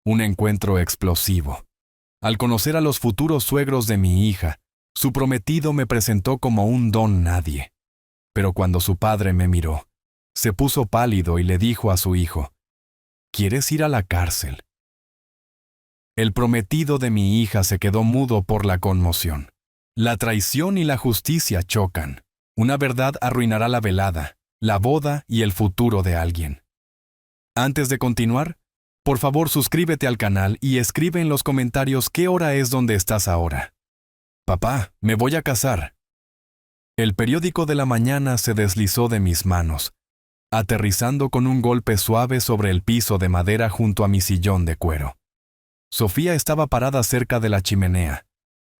Un encuentro explosivo. Al conocer a los futuros suegros de mi hija, su prometido me presentó como un don nadie. Pero cuando su padre me miró, se puso pálido y le dijo a su hijo: «¿Quieres ir a la cárcel?». El prometido de mi hija se quedó mudo por la conmoción. La traición y la justicia chocan. Una verdad arruinará la velada, la boda y el futuro de alguien. Antes de continuar, por favor suscríbete al canal y escribe en los comentarios qué hora es donde estás ahora. Papá, me voy a casar. El periódico de la mañana se deslizó de mis manos, aterrizando con un golpe suave sobre el piso de madera junto a mi sillón de cuero. Sofía estaba parada cerca de la chimenea.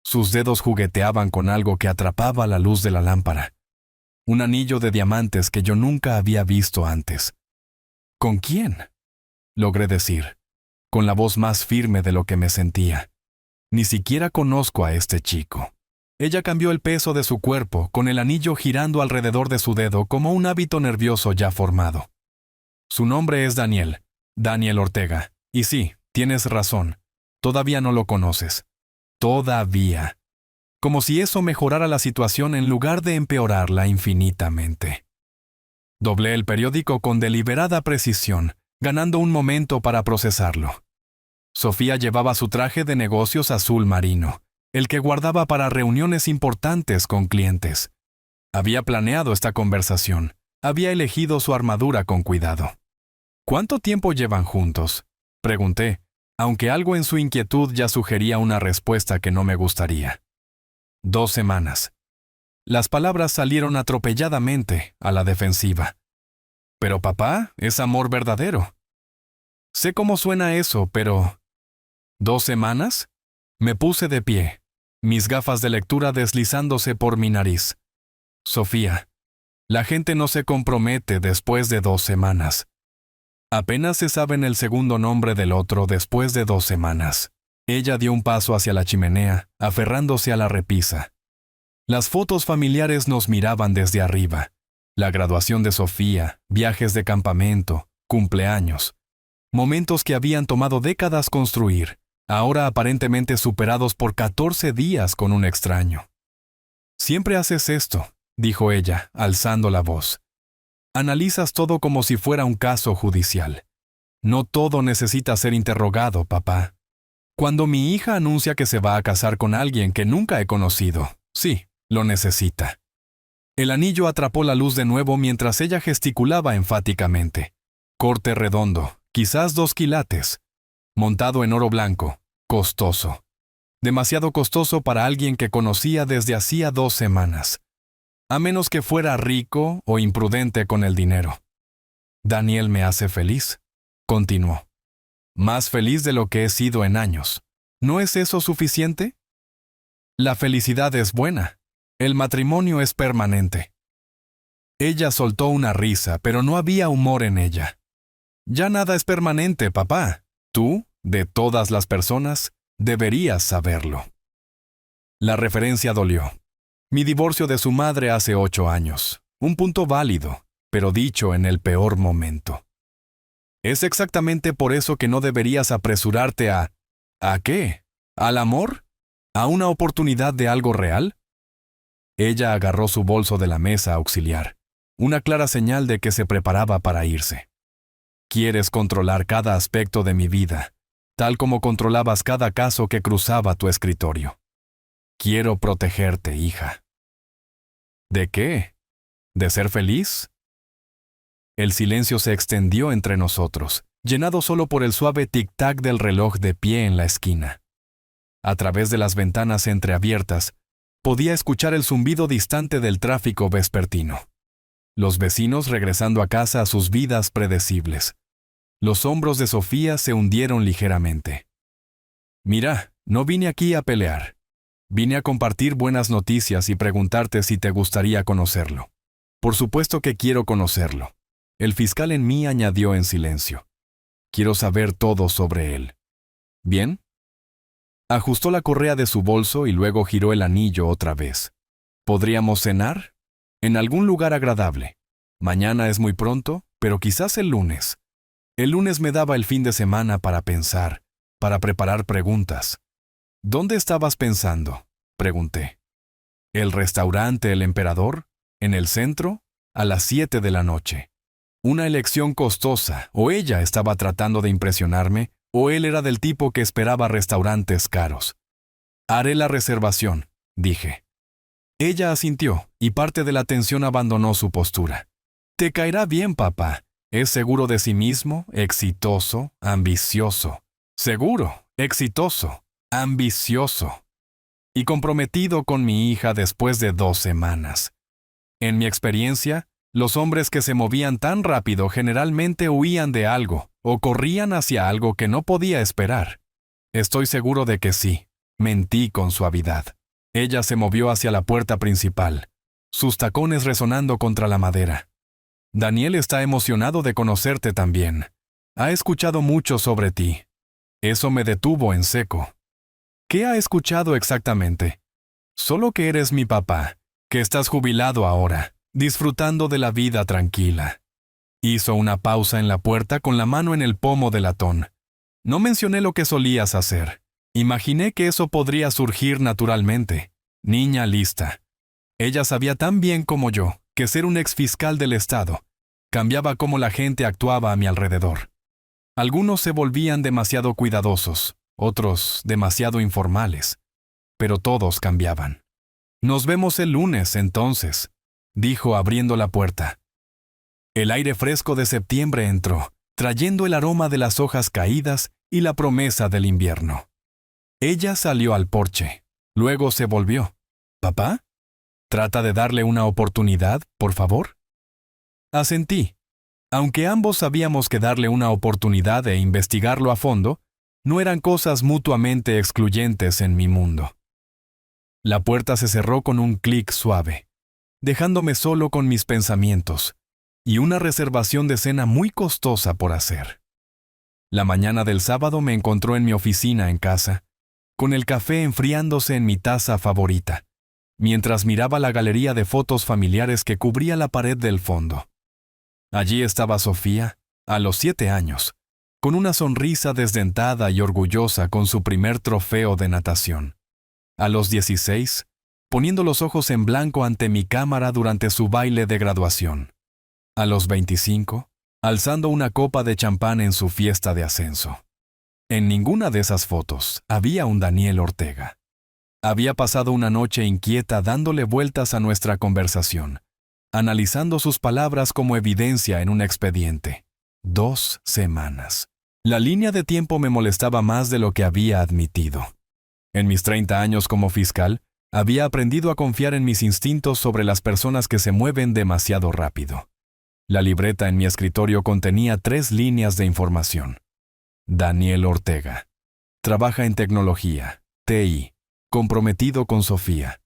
Sus dedos jugueteaban con algo que atrapaba la luz de la lámpara. Un anillo de diamantes que yo nunca había visto antes. ¿Con quién?, logré decir, con la voz más firme de lo que me sentía. Ni siquiera conozco a este chico. Ella cambió el peso de su cuerpo, con el anillo girando alrededor de su dedo como un hábito nervioso ya formado. Su nombre es Daniel, Daniel Ortega. Y sí, tienes razón, todavía no lo conoces. Todavía. Como si eso mejorara la situación en lugar de empeorarla infinitamente. Doblé el periódico con deliberada precisión, ganando un momento para procesarlo. Sofía llevaba su traje de negocios azul marino, el que guardaba para reuniones importantes con clientes. Había planeado esta conversación, había elegido su armadura con cuidado. ¿Cuánto tiempo llevan juntos?, pregunté, aunque algo en su inquietud ya sugería una respuesta que no me gustaría. 2 semanas. Las palabras salieron atropelladamente, a la defensiva. Pero papá, es amor verdadero. Sé cómo suena eso, pero... ¿2 semanas? Me puse de pie, mis gafas de lectura deslizándose por mi nariz. Sofía, la gente no se compromete después de 2 semanas. Apenas se saben el segundo nombre del otro después de 2 semanas. Ella dio un paso hacia la chimenea, aferrándose a la repisa. Las fotos familiares nos miraban desde arriba. La graduación de Sofía, viajes de campamento, cumpleaños. Momentos que habían tomado décadas construir, ahora aparentemente superados por 14 días con un extraño. «Siempre haces esto», dijo ella, alzando la voz. «Analizas todo como si fuera un caso judicial. No todo necesita ser interrogado, papá. Cuando mi hija anuncia que se va a casar con alguien que nunca he conocido, sí, lo necesita». El anillo atrapó la luz de nuevo mientras ella gesticulaba enfáticamente. Corte redondo, quizás 2 quilates. Montado en oro blanco, costoso. Demasiado costoso para alguien que conocía desde hacía 2 semanas. A menos que fuera rico o imprudente con el dinero. «Daniel me hace feliz», continuó. «Más feliz de lo que he sido en años. ¿No es eso suficiente? La felicidad es buena. El matrimonio es permanente». Ella soltó una risa, pero no había humor en ella. «Ya nada es permanente, papá. Tú, de todas las personas, deberías saberlo». La referencia dolió. Mi divorcio de su madre hace 8 años. Un punto válido, pero dicho en el peor momento. «Es exactamente por eso que no deberías apresurarte a... ¿A qué? ¿Al amor? ¿A una oportunidad de algo real?». Ella agarró su bolso de la mesa auxiliar, una clara señal de que se preparaba para irse. «Quieres controlar cada aspecto de mi vida, tal como controlabas cada caso que cruzaba tu escritorio. Quiero protegerte, hija». «¿De qué? ¿De ser feliz?». El silencio se extendió entre nosotros, llenado solo por el suave tic-tac del reloj de pie en la esquina. A través de las ventanas entreabiertas, podía escuchar el zumbido distante del tráfico vespertino. Los vecinos regresando a casa a sus vidas predecibles. Los hombros de Sofía se hundieron ligeramente. «Mira, no vine aquí a pelear. Vine a compartir buenas noticias y preguntarte si te gustaría conocerlo. Por supuesto que quiero conocerlo». El fiscal en mí añadió en silencio. «Quiero saber todo sobre él». «¿Bien?». Ajustó la correa de su bolso y luego giró el anillo otra vez. «¿Podríamos cenar? En algún lugar agradable. Mañana es muy pronto, pero quizás el lunes». El lunes me daba el fin de semana para pensar, para preparar preguntas. ¿Dónde estabas pensando?, pregunté. ¿El restaurante El Emperador? ¿En el centro? A las 7 de la noche. Una elección costosa, o ella estaba tratando de impresionarme, o él era del tipo que esperaba restaurantes caros. Haré la reservación, dije. Ella asintió, y parte de la tensión abandonó su postura. Te caerá bien, papá. Es seguro de sí mismo, exitoso, ambicioso. Seguro, exitoso, ambicioso. Y comprometido con mi hija después de 2 semanas. En mi experiencia, los hombres que se movían tan rápido generalmente huían de algo, o corrían hacia algo que no podía esperar. Estoy seguro de que sí. Mentí con suavidad. Ella se movió hacia la puerta principal, sus tacones resonando contra la madera. Daniel está emocionado de conocerte también. Ha escuchado mucho sobre ti. Eso me detuvo en seco. ¿Qué ha escuchado exactamente? Solo que eres mi papá, que estás jubilado ahora, disfrutando de la vida tranquila. Hizo una pausa en la puerta con la mano en el pomo del latón. No mencioné lo que solías hacer. Imaginé que eso podría surgir naturalmente. Niña lista. Ella sabía tan bien como yo que ser un exfiscal del Estado cambiaba cómo la gente actuaba a mi alrededor. Algunos se volvían demasiado cuidadosos, otros demasiado informales, pero todos cambiaban. Nos vemos el lunes, entonces, dijo abriendo la puerta. El aire fresco de septiembre entró, trayendo el aroma de las hojas caídas y la promesa del invierno. Ella salió al porche. Luego se volvió. ¿Papá? ¿Trata de darle una oportunidad, por favor? Asentí. Aunque ambos sabíamos que darle una oportunidad e investigarlo a fondo no eran cosas mutuamente excluyentes en mi mundo. La puerta se cerró con un clic suave, dejándome solo con mis pensamientos y una reservación de cena muy costosa por hacer. La mañana del sábado me encontró en mi oficina en casa, con el café enfriándose en mi taza favorita, mientras miraba la galería de fotos familiares que cubría la pared del fondo. Allí estaba Sofía, a los 7 años, con una sonrisa desdentada y orgullosa con su primer trofeo de natación. A los 16, poniendo los ojos en blanco ante mi cámara durante su baile de graduación. A los 25, alzando una copa de champán en su fiesta de ascenso. En ninguna de esas fotos había un Daniel Ortega. Había pasado una noche inquieta dándole vueltas a nuestra conversación, analizando sus palabras como evidencia en un expediente. 2 semanas. La línea de tiempo me molestaba más de lo que había admitido. En mis 30 años como fiscal, había aprendido a confiar en mis instintos sobre las personas que se mueven demasiado rápido. La libreta en mi escritorio contenía 3 líneas de información. Daniel Ortega. Trabaja en tecnología, TI, comprometido con Sofía.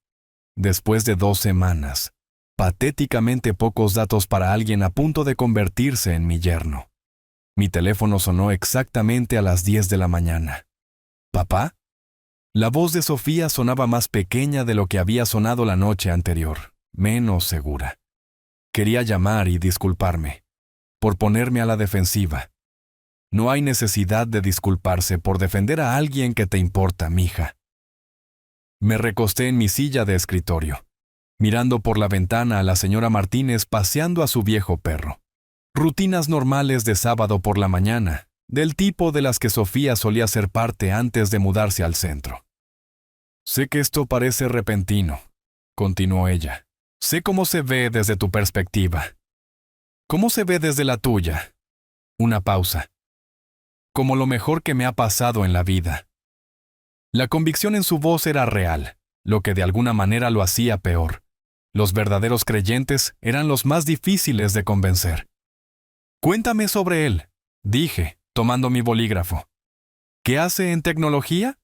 Después de 2 semanas, patéticamente pocos datos para alguien a punto de convertirse en mi yerno. Mi teléfono sonó exactamente a las 10 de la mañana. ¿Papá? La voz de Sofía sonaba más pequeña de lo que había sonado la noche anterior, menos segura. Quería llamar y disculparme, por ponerme a la defensiva. No hay necesidad de disculparse por defender a alguien que te importa, mija. Me recosté en mi silla de escritorio, mirando por la ventana a la señora Martínez paseando a su viejo perro. Rutinas normales de sábado por la mañana, del tipo de las que Sofía solía ser parte antes de mudarse al centro. Sé que esto parece repentino, continuó ella. Sé cómo se ve desde tu perspectiva. ¿Cómo se ve desde la tuya? Una pausa. Como lo mejor que me ha pasado en la vida. La convicción en su voz era real, lo que de alguna manera lo hacía peor. Los verdaderos creyentes eran los más difíciles de convencer. Cuéntame sobre él, dije, tomando mi bolígrafo. ¿Qué hace en tecnología?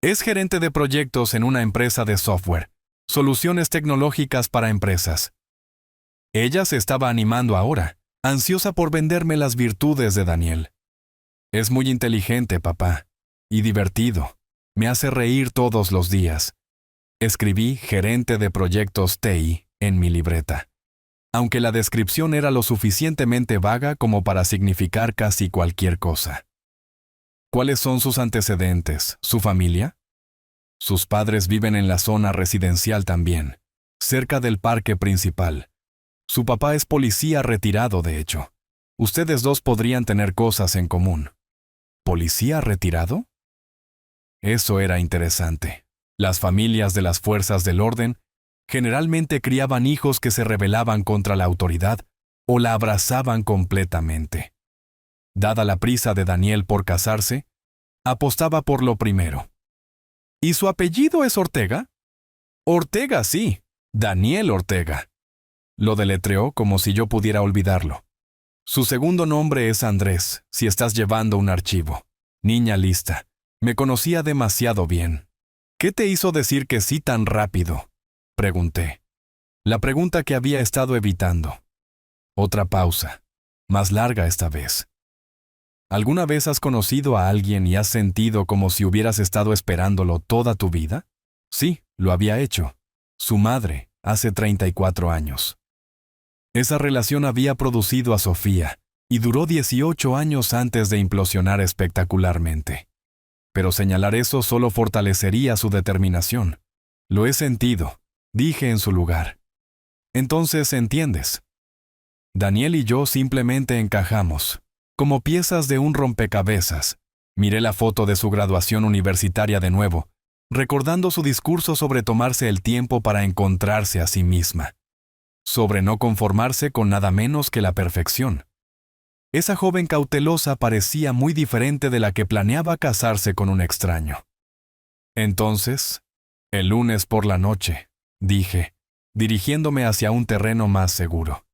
Es gerente de proyectos en una empresa de software, soluciones tecnológicas para empresas. Ella se estaba animando ahora, ansiosa por venderme las virtudes de Daniel. Es muy inteligente, papá, y divertido. Me hace reír todos los días. Escribí gerente de proyectos TI en mi libreta, aunque la descripción era lo suficientemente vaga como para significar casi cualquier cosa. ¿Cuáles son sus antecedentes? ¿Su familia? Sus padres viven en la zona residencial también, cerca del parque principal. Su papá es policía retirado, de hecho. Ustedes dos podrían tener cosas en común. ¿Policía retirado? Eso era interesante. Las familias de las fuerzas del orden generalmente criaban hijos que se rebelaban contra la autoridad o la abrazaban completamente. Dada la prisa de Daniel por casarse, apostaba por lo primero. ¿Y su apellido es Ortega? Ortega, sí. Daniel Ortega. Lo deletreó como si yo pudiera olvidarlo. Su segundo nombre es Andrés, si estás llevando un archivo. Niña lista. Me conocía demasiado bien. ¿Qué te hizo decir que sí tan rápido? Pregunté. La pregunta que había estado evitando. Otra pausa, más larga esta vez. ¿Alguna vez has conocido a alguien y has sentido como si hubieras estado esperándolo toda tu vida? Sí, lo había hecho. Su madre, hace 34 años. Esa relación había producido a Sofía y duró 18 años antes de implosionar espectacularmente. Pero señalar eso solo fortalecería su determinación. Lo he sentido, dije en su lugar. Entonces, ¿entiendes? Daniel y yo simplemente encajamos, como piezas de un rompecabezas. Miré la foto de su graduación universitaria de nuevo, recordando su discurso sobre tomarse el tiempo para encontrarse a sí misma, sobre no conformarse con nada menos que la perfección. Esa joven cautelosa parecía muy diferente de la que planeaba casarse con un extraño. Entonces, el lunes por la noche, dije, dirigiéndome hacia un terreno más seguro.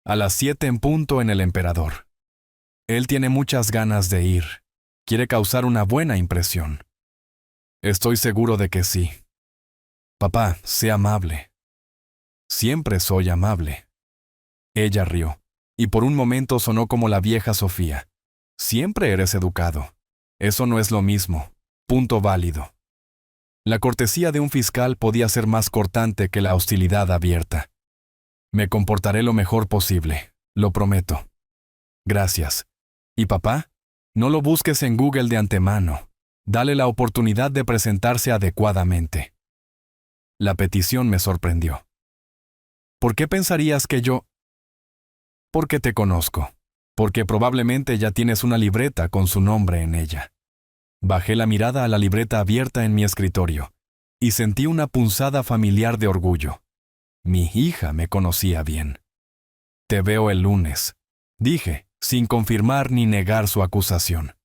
A las 7 en punto en el Emperador. Él tiene muchas ganas de ir. Quiere causar una buena impresión. Estoy seguro de que sí. Papá, sé amable. Siempre soy amable. Ella rió, y por un momento sonó como la vieja Sofía. Siempre eres educado. Eso no es lo mismo. Punto válido. La cortesía de un fiscal podía ser más cortante que la hostilidad abierta. Me comportaré lo mejor posible, lo prometo. Gracias. ¿Y papá? No lo busques en Google de antemano. Dale la oportunidad de presentarse adecuadamente. La petición me sorprendió. ¿Por qué pensarías que yo? Porque te conozco. Porque probablemente ya tienes una libreta con su nombre en ella. Bajé la mirada a la libreta abierta en mi escritorio y sentí una punzada familiar de orgullo. Mi hija me conocía bien. Te veo el lunes, dije, sin confirmar ni negar su acusación.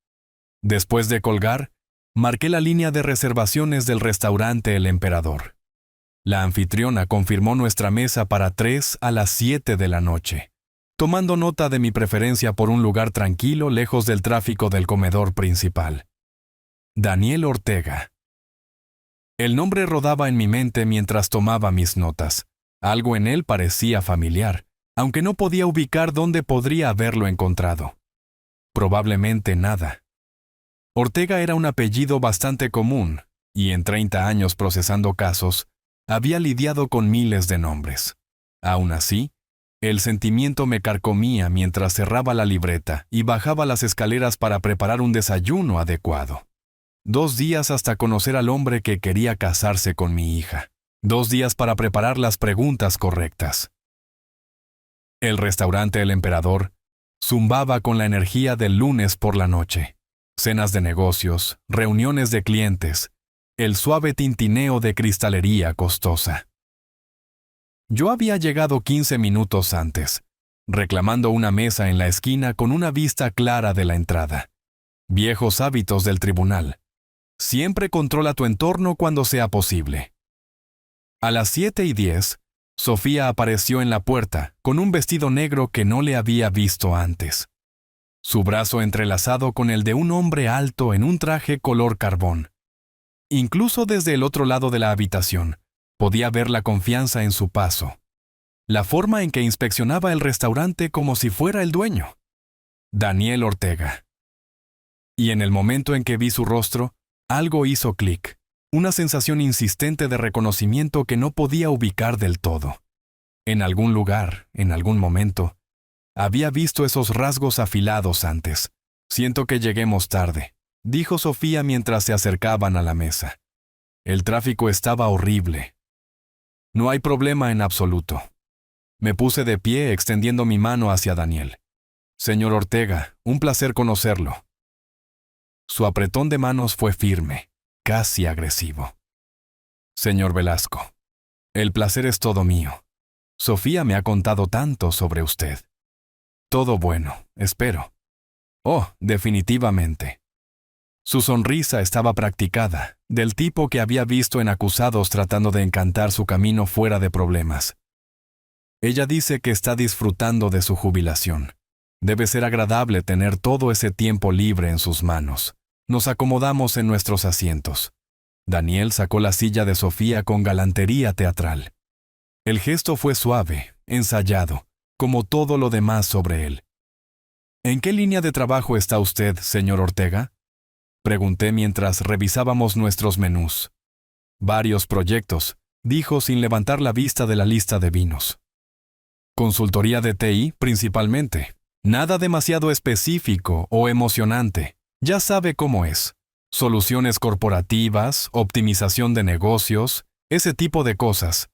Después de colgar, marqué la línea de reservaciones del restaurante El Emperador. La anfitriona confirmó nuestra mesa para 3 a las 7 de la noche, tomando nota de mi preferencia por un lugar tranquilo lejos del tráfico del comedor principal. Daniel Ortega. El nombre rodaba en mi mente mientras tomaba mis notas. Algo en él parecía familiar, aunque no podía ubicar dónde podría haberlo encontrado. Probablemente nada. Ortega era un apellido bastante común, y en 30 años procesando casos, había lidiado con miles de nombres. Aún así, el sentimiento me carcomía mientras cerraba la libreta y bajaba las escaleras para preparar un desayuno adecuado. 2 días hasta conocer al hombre que quería casarse con mi hija. 2 días para preparar las preguntas correctas. El restaurante El Emperador zumbaba con la energía del lunes por la noche. Cenas de negocios, reuniones de clientes, el suave tintineo de cristalería costosa. Yo había llegado 15 minutos antes, reclamando una mesa en la esquina con una vista clara de la entrada. Viejos hábitos del tribunal. Siempre controla tu entorno cuando sea posible. A las 7:10, Sofía apareció en la puerta con un vestido negro que no le había visto antes. Su brazo entrelazado con el de un hombre alto en un traje color carbón. Incluso desde el otro lado de la habitación, podía ver la confianza en su paso. La forma en que inspeccionaba el restaurante como si fuera el dueño. Daniel Ortega. Y en el momento en que vi su rostro, algo hizo clic. Una sensación insistente de reconocimiento que no podía ubicar del todo. En algún lugar, en algún momento, había visto esos rasgos afilados antes. Siento que lleguemos tarde, dijo Sofía mientras se acercaban a la mesa. El tráfico estaba horrible. No hay problema en absoluto. Me puse de pie extendiendo mi mano hacia Daniel. Señor Ortega, un placer conocerlo. Su apretón de manos fue firme, casi agresivo. Señor Velasco, el placer es todo mío. Sofía me ha contado tanto sobre usted. Todo bueno, espero. Oh, definitivamente. Su sonrisa estaba practicada, del tipo que había visto en acusados tratando de encantar su camino fuera de problemas. Ella dice que está disfrutando de su jubilación. Debe ser agradable tener todo ese tiempo libre en sus manos. Nos acomodamos en nuestros asientos. Daniel sacó la silla de Sofía con galantería teatral. El gesto fue suave, ensayado, como todo lo demás sobre él. ¿En qué línea de trabajo está usted, señor Ortega? Pregunté mientras revisábamos nuestros menús. Varios proyectos, dijo sin levantar la vista de la lista de vinos. Consultoría de TI, principalmente. Nada demasiado específico o emocionante. Ya sabe cómo es. Soluciones corporativas, optimización de negocios, ese tipo de cosas.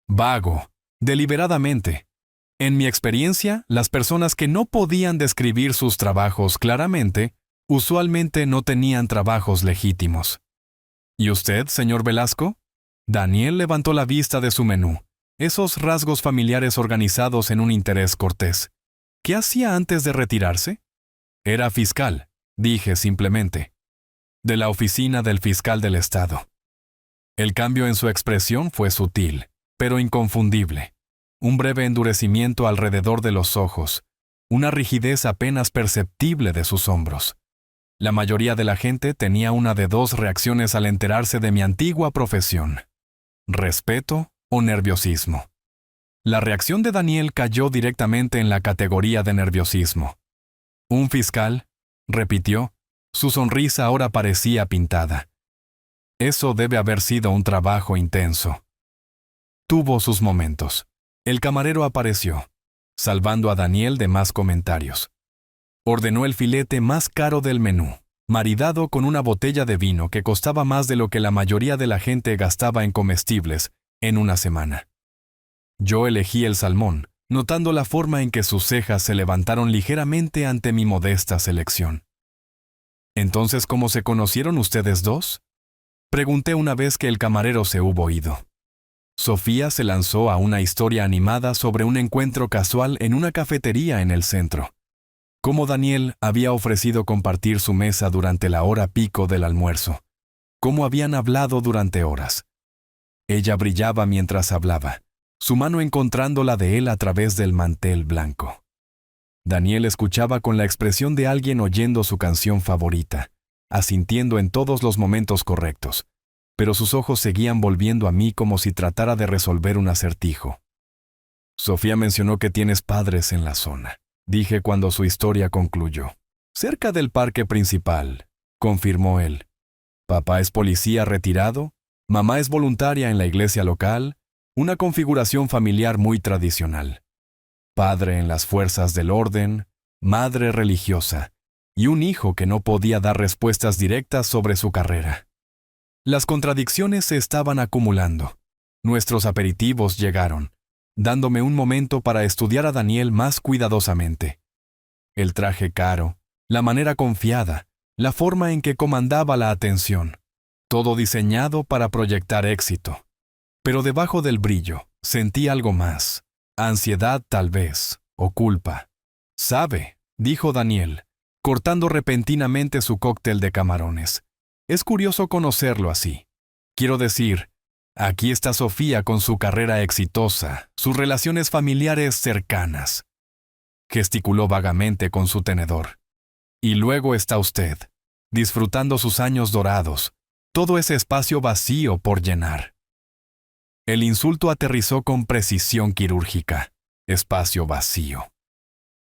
Vago, deliberadamente. En mi experiencia, las personas que no podían describir sus trabajos claramente, usualmente no tenían trabajos legítimos. ¿Y usted, señor Velasco? Daniel levantó la vista de su menú, esos rasgos familiares organizados en un interés cortés. ¿Qué hacía antes de retirarse? Era fiscal, dije simplemente. De la oficina del fiscal del estado. El cambio en su expresión fue sutil, pero inconfundible. Un breve endurecimiento alrededor de los ojos, una rigidez apenas perceptible de sus hombros. La mayoría de la gente tenía una de dos reacciones al enterarse de mi antigua profesión: respeto o nerviosismo. La reacción de Daniel cayó directamente en la categoría de nerviosismo. ¿Un fiscal?, repitió. Su sonrisa ahora parecía pintada. Eso debe haber sido un trabajo intenso. Tuvo sus momentos. El camarero apareció, salvando a Daniel de más comentarios. Ordenó el filete más caro del menú, maridado con una botella de vino que costaba más de lo que la mayoría de la gente gastaba en comestibles en una semana. Yo elegí el salmón, notando la forma en que sus cejas se levantaron ligeramente ante mi modesta selección. ¿Entonces cómo se conocieron ustedes dos?, pregunté una vez que el camarero se hubo ido. Sofía se lanzó a una historia animada sobre un encuentro casual en una cafetería en el centro. Cómo Daniel había ofrecido compartir su mesa durante la hora pico del almuerzo. Cómo habían hablado durante horas. Ella brillaba mientras hablaba, su mano encontrando la de él a través del mantel blanco. Daniel escuchaba con la expresión de alguien oyendo su canción favorita, asintiendo en todos los momentos correctos, pero sus ojos seguían volviendo a mí como si tratara de resolver un acertijo. Sofía mencionó que tienes padres en la zona, dije cuando su historia concluyó. Cerca del parque principal, confirmó él. Papá es policía retirado, mamá es voluntaria en la iglesia local, una configuración familiar muy tradicional. Padre en las fuerzas del orden, madre religiosa, y un hijo que no podía dar respuestas directas sobre su carrera. Las contradicciones se estaban acumulando. Nuestros aperitivos llegaron, dándome un momento para estudiar a Daniel más cuidadosamente. El traje caro, la manera confiada, la forma en que comandaba la atención, todo diseñado para proyectar éxito. Pero debajo del brillo, sentí algo más. Ansiedad tal vez, o culpa. «Sabe», dijo Daniel, cortando repentinamente su cóctel de camarones. «Es curioso conocerlo así. Quiero decir, aquí está Sofía con su carrera exitosa, sus relaciones familiares cercanas». Gesticuló vagamente con su tenedor. «Y luego está usted, disfrutando sus años dorados, todo ese espacio vacío por llenar». El insulto aterrizó con precisión quirúrgica. Espacio vacío.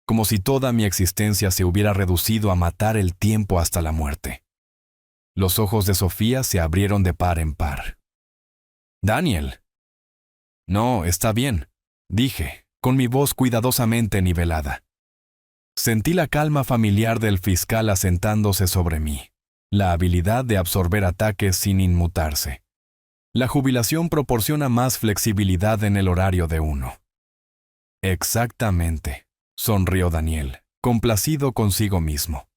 Como si toda mi existencia se hubiera reducido a matar el tiempo hasta la muerte. Los ojos de Sofía se abrieron de par en par. «Daniel». «No, está bien», dije, con mi voz cuidadosamente nivelada. Sentí la calma familiar del fiscal asentándose sobre mí. la habilidad de absorber ataques sin inmutarse. La jubilación proporciona más flexibilidad en el horario de uno. Exactamente, sonrió Daniel, complacido consigo mismo.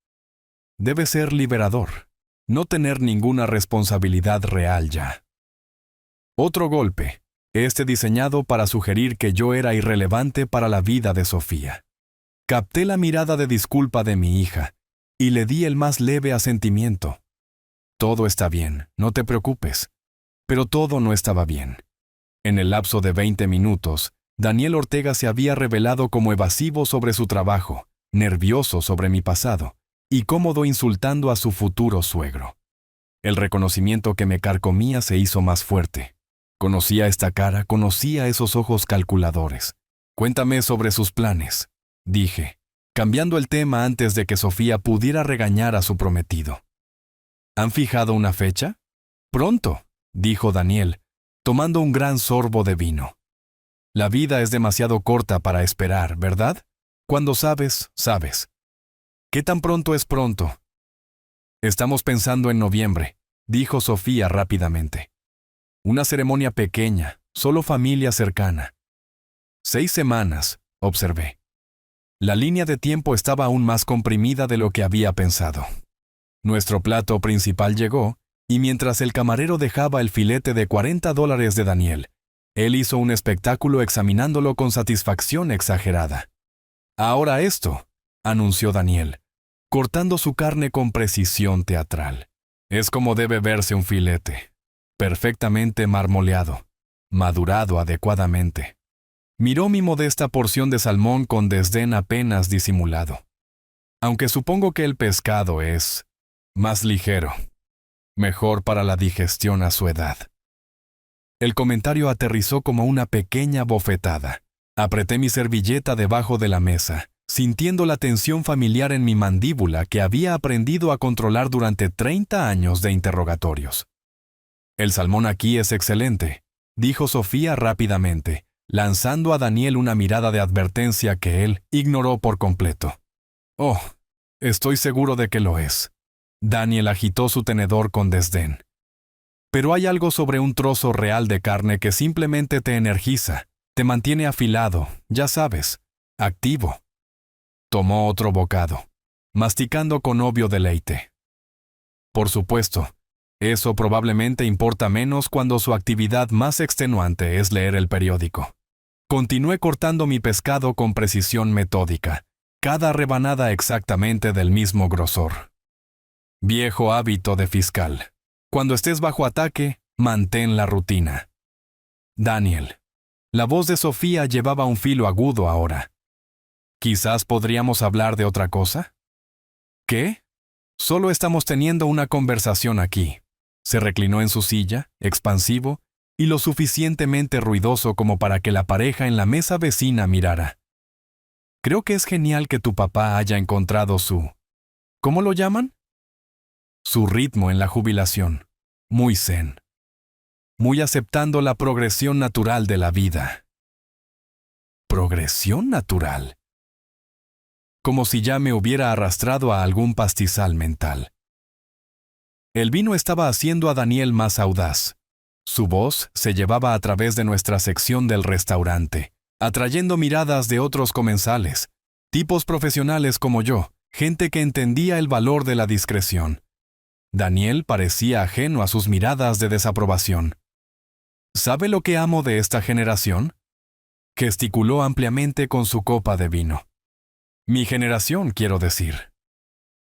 Debe ser liberador, no tener ninguna responsabilidad real ya. Otro golpe, este diseñado para sugerir que yo era irrelevante para la vida de Sofía. Capté la mirada de disculpa de mi hija y le di el más leve asentimiento. Todo está bien, no te preocupes. Pero todo no estaba bien. En el lapso de 20 minutos, Daniel Ortega se había revelado como evasivo sobre su trabajo, nervioso sobre mi pasado y cómodo insultando a su futuro suegro. El reconocimiento que me carcomía se hizo más fuerte. Conocía esta cara, conocía esos ojos calculadores. Cuéntame sobre sus planes, dije, cambiando el tema antes de que Sofía pudiera regañar a su prometido. ¿Han fijado una fecha? Pronto, dijo Daniel, tomando un gran sorbo de vino. La vida es demasiado corta para esperar, ¿verdad? Cuando sabes, sabes. ¿Qué tan pronto es pronto? Estamos pensando en noviembre, dijo Sofía rápidamente. Una ceremonia pequeña, solo familia cercana. 6 semanas, observé. La línea de tiempo estaba aún más comprimida de lo que había pensado. Nuestro plato principal llegó, y mientras el camarero dejaba el filete de $40 de Daniel, él hizo un espectáculo examinándolo con satisfacción exagerada. Ahora esto, anunció Daniel, cortando su carne con precisión teatral. Es como debe verse un filete, perfectamente marmoleado, madurado adecuadamente. Miró mi modesta porción de salmón con desdén apenas disimulado. Aunque supongo que el pescado es más ligero. Mejor para la digestión a su edad. El comentario aterrizó como una pequeña bofetada. Apreté mi servilleta debajo de la mesa, sintiendo la tensión familiar en mi mandíbula que había aprendido a controlar durante 30 años de interrogatorios. El salmón aquí es excelente, dijo Sofía rápidamente, lanzando a Daniel una mirada de advertencia que él ignoró por completo. Oh, estoy seguro de que lo es. Daniel agitó su tenedor con desdén. Pero hay algo sobre un trozo real de carne que simplemente te energiza, te mantiene afilado, ya sabes, activo. Tomó otro bocado, masticando con obvio deleite. Por supuesto, eso probablemente importa menos cuando su actividad más extenuante es leer el periódico. Continué cortando mi pescado con precisión metódica, cada rebanada exactamente del mismo grosor. Viejo hábito de fiscal. Cuando estés bajo ataque, mantén la rutina. Daniel. La voz de Sofía llevaba un filo agudo ahora. ¿Quizás podríamos hablar de otra cosa? ¿Qué? Solo estamos teniendo una conversación aquí. Se reclinó en su silla, expansivo, y lo suficientemente ruidoso como para que la pareja en la mesa vecina mirara. Creo que es genial que tu papá haya encontrado su... ¿Cómo lo llaman? Su ritmo en la jubilación, muy zen, muy aceptando la progresión natural de la vida. ¿Progresión natural? Como si ya me hubiera arrastrado a algún pastizal mental. El vino estaba haciendo a Daniel más audaz. Su voz se llevaba a través de nuestra sección del restaurante, atrayendo miradas de otros comensales, tipos profesionales como yo, gente que entendía el valor de la discreción. Daniel parecía ajeno a sus miradas de desaprobación. ¿Sabe lo que amo de esta generación? Gesticuló ampliamente con su copa de vino. Mi generación, quiero decir.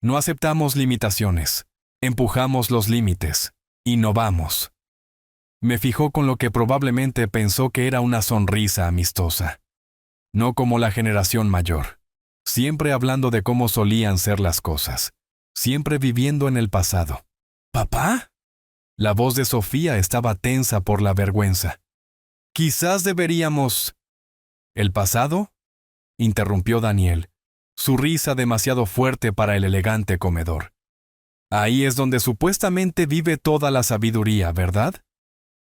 No aceptamos limitaciones, empujamos los límites, innovamos. Me fijó con lo que probablemente pensó que era una sonrisa amistosa. No como la generación mayor, siempre hablando de cómo solían ser las cosas. Siempre viviendo en el pasado. ¿Papá? La voz de Sofía estaba tensa por la vergüenza. Quizás deberíamos... ¿El pasado? Interrumpió Daniel, su risa demasiado fuerte para el elegante comedor. Ahí es donde supuestamente vive toda la sabiduría, ¿verdad?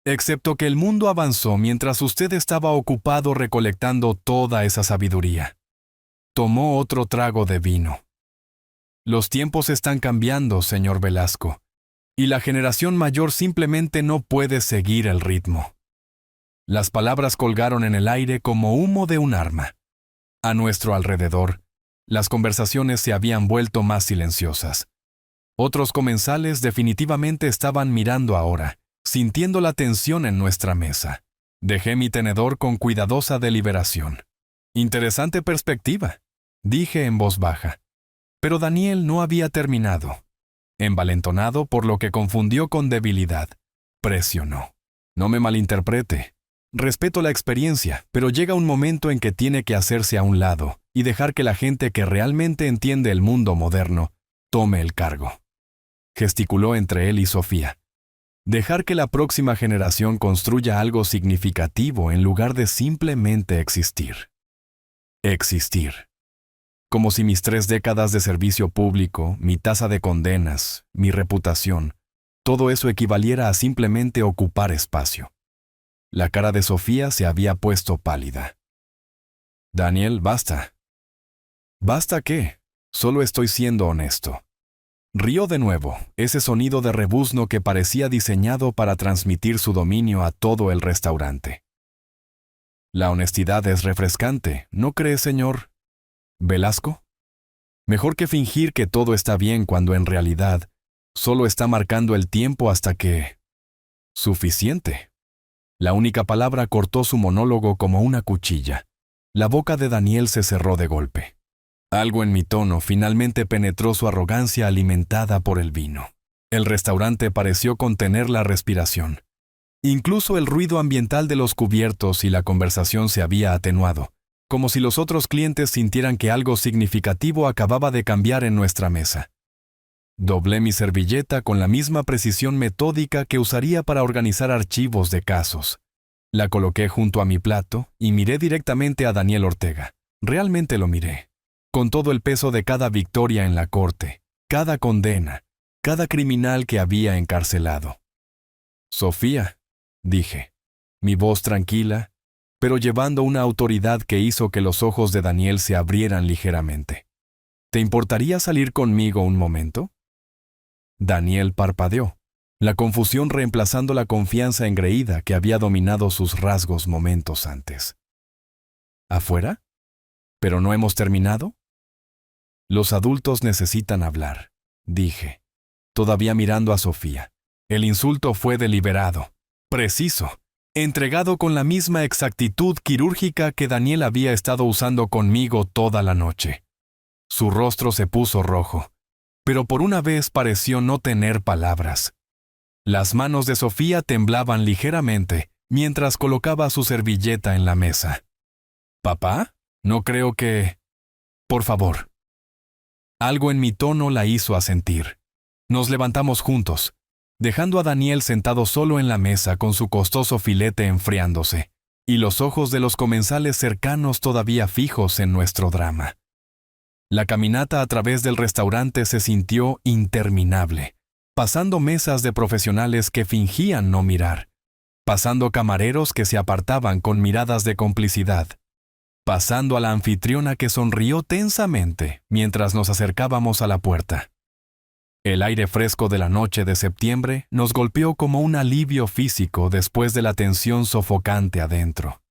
Excepto que el mundo avanzó mientras usted estaba ocupado recolectando toda esa sabiduría. Tomó otro trago de vino. Los tiempos están cambiando, señor Velasco, y la generación mayor simplemente no puede seguir el ritmo. Las palabras colgaron en el aire como humo de un arma. A nuestro alrededor, las conversaciones se habían vuelto más silenciosas. Otros comensales definitivamente estaban mirando ahora, sintiendo la tensión en nuestra mesa. Dejé mi tenedor con cuidadosa deliberación. Interesante perspectiva, dije en voz baja. Pero Daniel no había terminado. Envalentonado por lo que confundió con debilidad, presionó. No me malinterprete. Respeto la experiencia, pero llega un momento en que tiene que hacerse a un lado y dejar que la gente que realmente entiende el mundo moderno tome el cargo. Gesticuló entre él y Sofía. Dejar que la próxima generación construya algo significativo en lugar de simplemente existir. Existir. Como si mis 3 décadas de servicio público, mi tasa de condenas, mi reputación, todo eso equivaliera a simplemente ocupar espacio. La cara de Sofía se había puesto pálida. Daniel, basta. ¿Basta qué? Solo estoy siendo honesto. Rió de nuevo, ese sonido de rebuzno que parecía diseñado para transmitir su dominio a todo el restaurante. La honestidad es refrescante, ¿no cree, señor Velasco? Mejor que fingir que todo está bien cuando en realidad solo está marcando el tiempo hasta que... Suficiente. La única palabra cortó su monólogo como una cuchilla. La boca de Daniel se cerró de golpe. Algo en mi tono finalmente penetró su arrogancia alimentada por el vino. El restaurante pareció contener la respiración. Incluso el ruido ambiental de los cubiertos y la conversación se había atenuado, como si los otros clientes sintieran que algo significativo acababa de cambiar en nuestra mesa. Doblé mi servilleta con la misma precisión metódica que usaría para organizar archivos de casos. La coloqué junto a mi plato y miré directamente a Daniel Ortega. Realmente lo miré. Con todo el peso de cada victoria en la corte, cada condena, cada criminal que había encarcelado. Sofía, dije, mi voz tranquila, pero llevando una autoridad que hizo que los ojos de Daniel se abrieran ligeramente. ¿Te importaría salir conmigo un momento? Daniel parpadeó, la confusión reemplazando la confianza engreída que había dominado sus rasgos momentos antes. ¿Afuera? ¿Pero no hemos terminado? Los adultos necesitan hablar, dije, todavía mirando a Sofía. El insulto fue deliberado, preciso, entregado con la misma exactitud quirúrgica que Daniel había estado usando conmigo toda la noche. Su rostro se puso rojo, pero por una vez pareció no tener palabras. Las manos de Sofía temblaban ligeramente mientras colocaba su servilleta en la mesa. ¿Papá? No creo que... Por favor. Algo en mi tono la hizo asentir. Nos levantamos juntos, dejando a Daniel sentado solo en la mesa con su costoso filete enfriándose, y los ojos de los comensales cercanos todavía fijos en nuestro drama. La caminata a través del restaurante se sintió interminable, pasando mesas de profesionales que fingían no mirar, pasando camareros que se apartaban con miradas de complicidad, pasando a la anfitriona que sonrió tensamente mientras nos acercábamos a la puerta. El aire fresco de la noche de septiembre nos golpeó como un alivio físico después de la tensión sofocante adentro.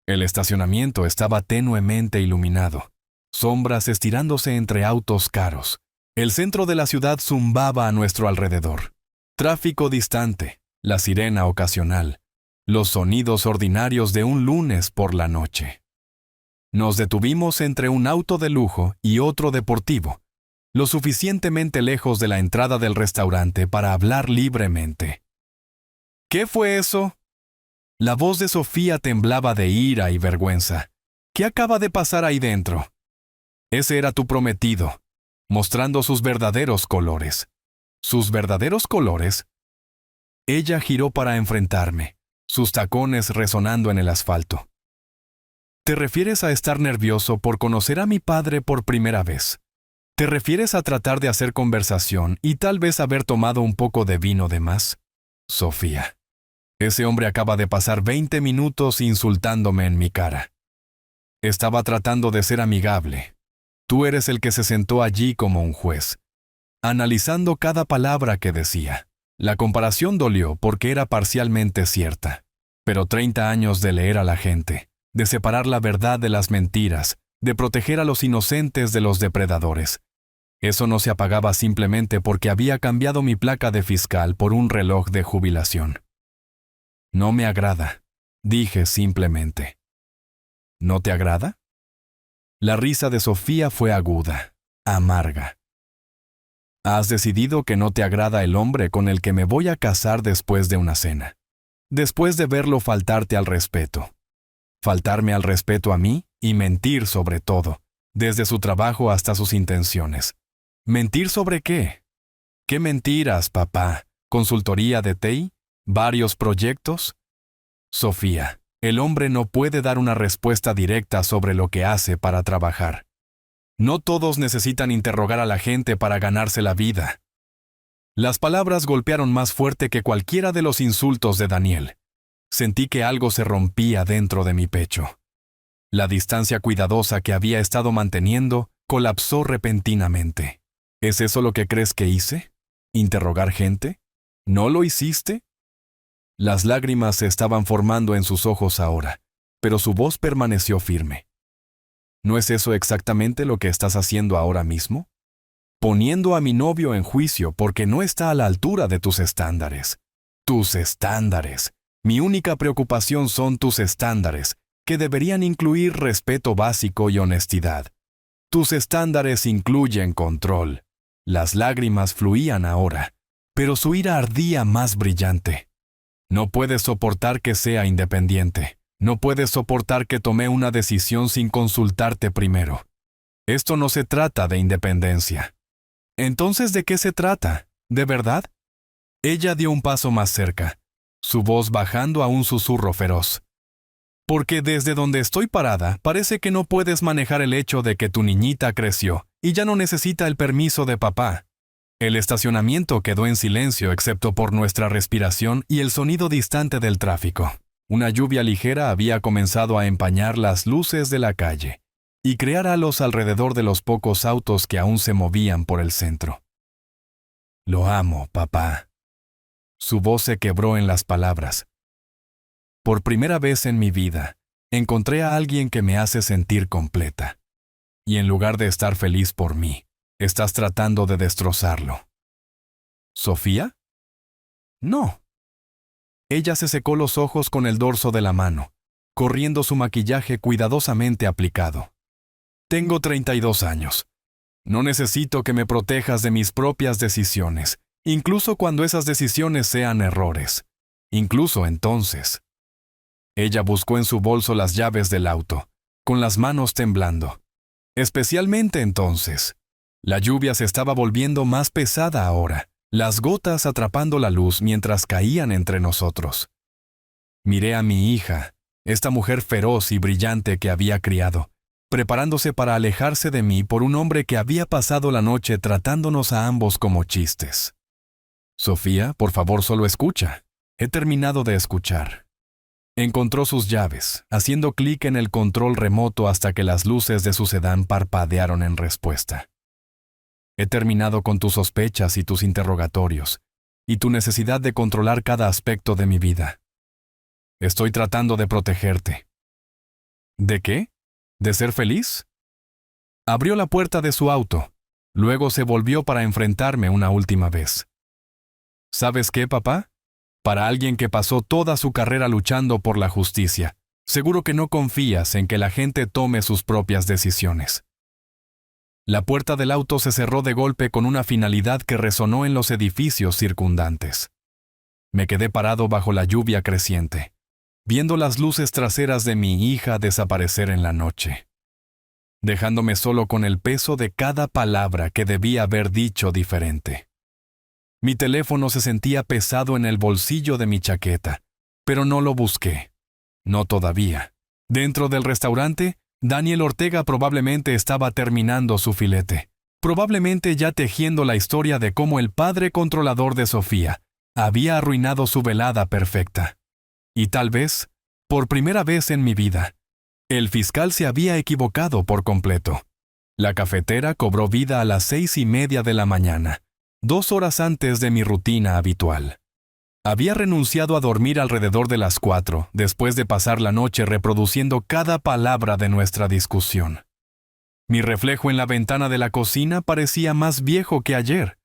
El estacionamiento estaba tenuemente iluminado, sombras estirándose entre autos caros. El centro de la ciudad zumbaba a nuestro alrededor. Tráfico distante, la sirena ocasional, los sonidos ordinarios de un lunes por la noche. Nos detuvimos entre un auto de lujo y otro deportivo, lo suficientemente lejos de la entrada del restaurante para hablar libremente. ¿Qué fue eso? La voz de Sofía temblaba de ira y vergüenza. ¿Qué acaba de pasar ahí dentro? Ese era tu prometido, mostrando sus verdaderos colores. ¿Sus verdaderos colores? Ella giró para enfrentarme, sus tacones resonando en el asfalto. ¿Te refieres a estar nervioso por conocer a mi padre por primera vez? ¿Te refieres a tratar de hacer conversación y tal vez haber tomado un poco de vino de más? Sofía. Ese hombre acaba de pasar 20 minutos insultándome en mi cara. Estaba tratando de ser amigable. Tú eres el que se sentó allí como un juez, analizando cada palabra que decía. La comparación dolió porque era parcialmente cierta. Pero 30 años de leer a la gente, de separar la verdad de las mentiras, de proteger a los inocentes de los depredadores. Eso no se apagaba simplemente porque había cambiado mi placa de fiscal por un reloj de jubilación. No me agrada, dije simplemente. ¿No te agrada? La risa de Sofía fue aguda, amarga. Has decidido que no te agrada el hombre con el que me voy a casar después de una cena. Después de verlo faltarte al respeto. Faltarme al respeto a mí y mentir sobre todo, desde su trabajo hasta sus intenciones. ¿Mentir sobre qué? ¿Qué mentiras, papá? ¿Consultoría de TI? ¿Varios proyectos? Sofía, el hombre no puede dar una respuesta directa sobre lo que hace para trabajar. No todos necesitan interrogar a la gente para ganarse la vida. Las palabras golpearon más fuerte que cualquiera de los insultos de Daniel. Sentí que algo se rompía dentro de mi pecho. La distancia cuidadosa que había estado manteniendo colapsó repentinamente. ¿Es eso lo que crees que hice? ¿Interrogar gente? ¿No lo hiciste? Las lágrimas se estaban formando en sus ojos ahora, pero su voz permaneció firme. ¿No es eso exactamente lo que estás haciendo ahora mismo? Poniendo a mi novio en juicio porque no está a la altura de tus estándares. Tus estándares. Mi única preocupación son tus estándares, que deberían incluir respeto básico y honestidad. Tus estándares incluyen control. Las lágrimas fluían ahora, pero su ira ardía más brillante. No puedes soportar que sea independiente. No puedes soportar que tomé una decisión sin consultarte primero. Esto no se trata de independencia. ¿Entonces de qué se trata? ¿De verdad? Ella dio un paso más cerca, su voz bajando a un susurro feroz. Porque desde donde estoy parada, parece que no puedes manejar el hecho de que tu niñita creció y ya no necesita el permiso de papá. El estacionamiento quedó en silencio excepto por nuestra respiración y el sonido distante del tráfico. Una lluvia ligera había comenzado a empañar las luces de la calle y crear halos alrededor de los pocos autos que aún se movían por el centro. Lo amo, papá. Su voz se quebró en las palabras. Por primera vez en mi vida, encontré a alguien que me hace sentir completa. Y en lugar de estar feliz por mí, estás tratando de destrozarlo. ¿Sofía? No. Ella se secó los ojos con el dorso de la mano, corriendo su maquillaje cuidadosamente aplicado. Tengo 32 años. No necesito que me protejas de mis propias decisiones, incluso cuando esas decisiones sean errores. Incluso entonces. Ella buscó en su bolso las llaves del auto, con las manos temblando. Especialmente entonces. La lluvia se estaba volviendo más pesada ahora, las gotas atrapando la luz mientras caían entre nosotros. Miré a mi hija, esta mujer feroz y brillante que había criado, preparándose para alejarse de mí por un hombre que había pasado la noche tratándonos a ambos como chistes. Sofía, por favor, solo escucha. He terminado de escuchar. Encontró sus llaves, haciendo clic en el control remoto hasta que las luces de su sedán parpadearon en respuesta. He terminado con tus sospechas y tus interrogatorios, y tu necesidad de controlar cada aspecto de mi vida. Estoy tratando de protegerte. ¿De qué? ¿De ser feliz? Abrió la puerta de su auto, luego se volvió para enfrentarme una última vez. ¿Sabes qué, papá? Para alguien que pasó toda su carrera luchando por la justicia, seguro que no confías en que la gente tome sus propias decisiones. La puerta del auto se cerró de golpe con una finalidad que resonó en los edificios circundantes. Me quedé parado bajo la lluvia creciente, viendo las luces traseras de mi hija desaparecer en la noche, dejándome solo con el peso de cada palabra que debía haber dicho diferente. Mi teléfono se sentía pesado en el bolsillo de mi chaqueta, pero no lo busqué. No todavía. Dentro del restaurante, Daniel Ortega probablemente estaba terminando su filete, probablemente ya tejiendo la historia de cómo el padre controlador de Sofía había arruinado su velada perfecta. Y tal vez, por primera vez en mi vida, el fiscal se había equivocado por completo. La cafetera cobró vida a las 6:30 de la mañana, 2 horas antes de mi rutina habitual. Había renunciado a dormir alrededor de las 4, después de pasar la noche reproduciendo cada palabra de nuestra discusión. Mi reflejo en la ventana de la cocina parecía más viejo que ayer.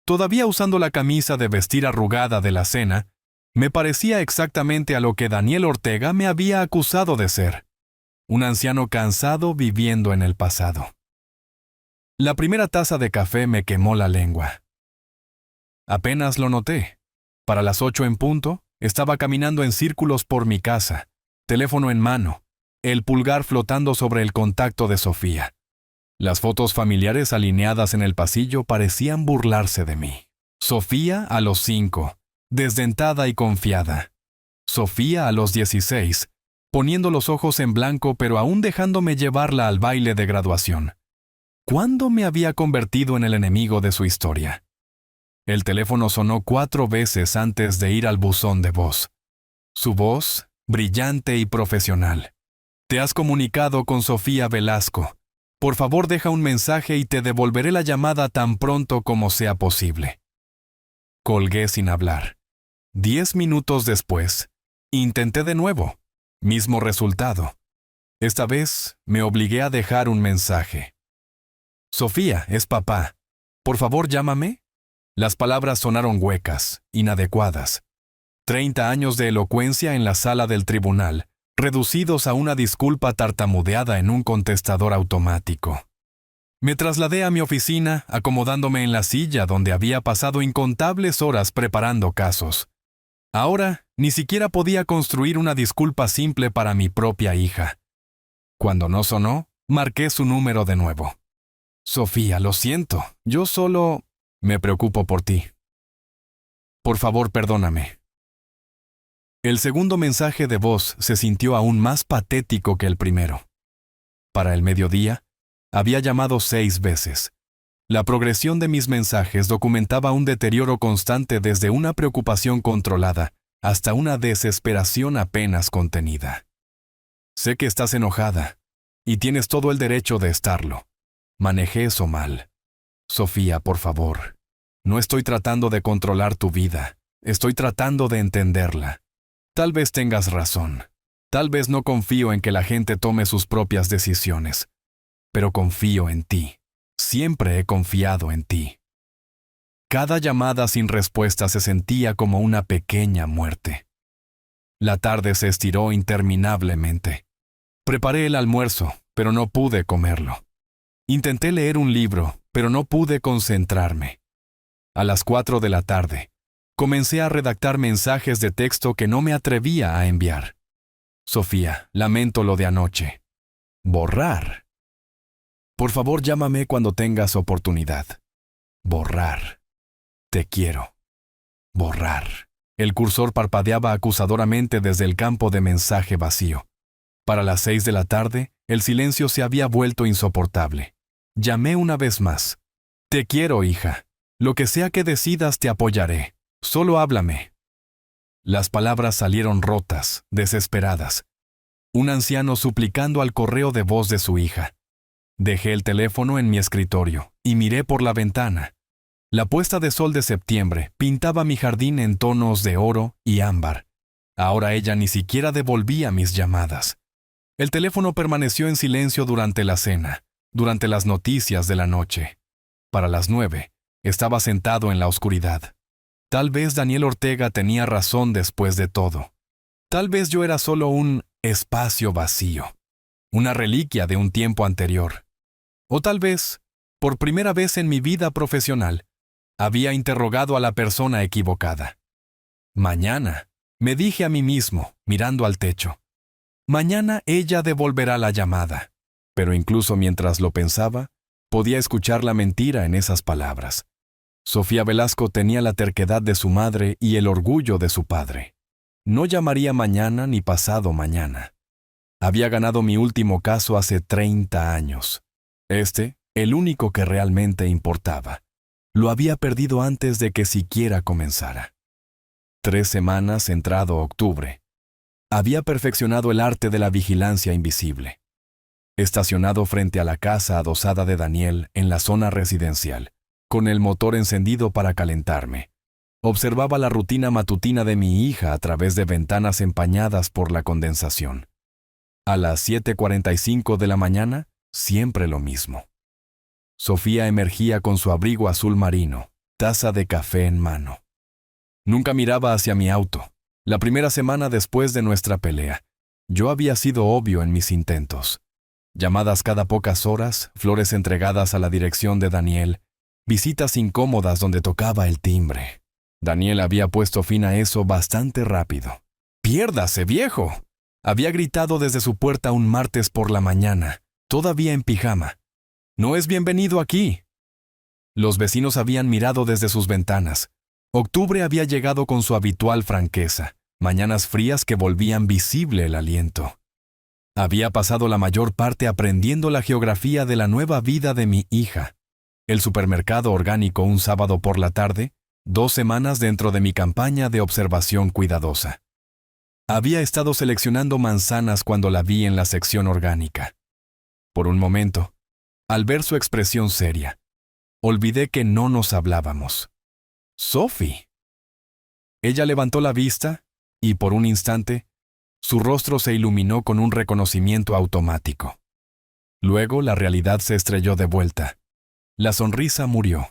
Todavía usando la camisa de vestir arrugada de la cena, me parecía exactamente a lo que Daniel Ortega me había acusado de ser: un anciano cansado viviendo en el pasado. La primera taza de café me quemó la lengua. Apenas lo noté. Para las 8 en punto, estaba caminando en círculos por mi casa, teléfono en mano, el pulgar flotando sobre el contacto de Sofía. Las fotos familiares alineadas en el pasillo parecían burlarse de mí. Sofía a los 5, desdentada y confiada. Sofía a los 16, poniendo los ojos en blanco pero aún dejándome llevarla al baile de graduación. ¿Cuándo me había convertido en el enemigo de su historia? El teléfono sonó 4 veces antes de ir al buzón de voz. Su voz, brillante y profesional. Te has comunicado con Sofía Velasco. Por favor, deja un mensaje y te devolveré la llamada tan pronto como sea posible. Colgué sin hablar. 10 minutos después, intenté de nuevo. Mismo resultado. Esta vez, me obligué a dejar un mensaje. Sofía, es papá. Por favor, llámame. Las palabras sonaron huecas, inadecuadas. 30 años de elocuencia en la sala del tribunal, reducidos a una disculpa tartamudeada en un contestador automático. Me trasladé a mi oficina, acomodándome en la silla donde había pasado incontables horas preparando casos. Ahora, ni siquiera podía construir una disculpa simple para mi propia hija. Cuando no sonó, marqué su número de nuevo. Sofía, lo siento, yo solo... me preocupo por ti. Por favor, perdóname. El segundo mensaje de voz se sintió aún más patético que el primero. Para el mediodía, había llamado 6 veces. La progresión de mis mensajes documentaba un deterioro constante desde una preocupación controlada hasta una desesperación apenas contenida. Sé que estás enojada, y tienes todo el derecho de estarlo. Manejé eso mal. Sofía, por favor. No estoy tratando de controlar tu vida. Estoy tratando de entenderla. Tal vez tengas razón. Tal vez no confío en que la gente tome sus propias decisiones. Pero confío en ti. Siempre he confiado en ti. Cada llamada sin respuesta se sentía como una pequeña muerte. La tarde se estiró interminablemente. Preparé el almuerzo, pero no pude comerlo. Intenté leer un libro, pero no pude concentrarme. A las 4 de la tarde, comencé a redactar mensajes de texto que no me atrevía a enviar. Sofía, lamento lo de anoche. Borrar. Por favor, llámame cuando tengas oportunidad. Borrar. Te quiero. Borrar. El cursor parpadeaba acusadoramente desde el campo de mensaje vacío. Para las 6 de la tarde, el silencio se había vuelto insoportable. Llamé una vez más. Te quiero, hija. Lo que sea que decidas te apoyaré. Solo háblame. Las palabras salieron rotas, desesperadas. Un anciano suplicando al correo de voz de su hija. Dejé el teléfono en mi escritorio y miré por la ventana. La puesta de sol de septiembre pintaba mi jardín en tonos de oro y ámbar. Ahora ella ni siquiera devolvía mis llamadas. El teléfono permaneció en silencio durante la cena, durante las noticias de la noche. Para las 9, estaba sentado en la oscuridad. Tal vez Daniel Ortega tenía razón después de todo. Tal vez yo era solo un espacio vacío, una reliquia de un tiempo anterior. O tal vez, por primera vez en mi vida profesional, había interrogado a la persona equivocada. Mañana, me dije a mí mismo, mirando al techo. Mañana ella devolverá la llamada. Pero incluso mientras lo pensaba, podía escuchar la mentira en esas palabras. Sofía Velasco tenía la terquedad de su madre y el orgullo de su padre. No llamaría mañana ni pasado mañana. Había ganado mi último caso hace 30 años. El único que realmente importaba. Lo había perdido antes de que siquiera comenzara. 3 semanas entrado octubre. Había perfeccionado el arte de la vigilancia invisible. estacionado frente a la casa adosada de Daniel en la zona residencial, con el motor encendido para calentarme. Observaba la rutina matutina de mi hija a través de ventanas empañadas por la condensación. A las 7:45 de la mañana, siempre lo mismo. Sofía emergía con su abrigo azul marino, taza de café en mano. Nunca miraba hacia mi auto. La primera semana después de nuestra pelea, yo había sido obvio en mis intentos. Llamadas cada pocas horas, flores entregadas a la dirección de Daniel, visitas incómodas donde tocaba el timbre. Daniel había puesto fin a eso bastante rápido. ¡Piérdase, viejo!, había gritado desde su puerta un martes por la mañana, todavía en pijama. «No es bienvenido aquí». Los vecinos habían mirado desde sus ventanas. Octubre había llegado con su habitual franqueza, mañanas frías que volvían visible el aliento. Había pasado la mayor parte aprendiendo la geografía de la nueva vida de mi hija. El supermercado orgánico un sábado por la tarde, 2 semanas dentro de mi campaña de observación cuidadosa. Había estado seleccionando manzanas cuando la vi en la sección orgánica. Por un momento, al ver su expresión seria, olvidé que no nos hablábamos. «Sophie». Ella levantó la vista y, por un instante, su rostro se iluminó con un reconocimiento automático. Luego la realidad se estrelló de vuelta. La sonrisa murió.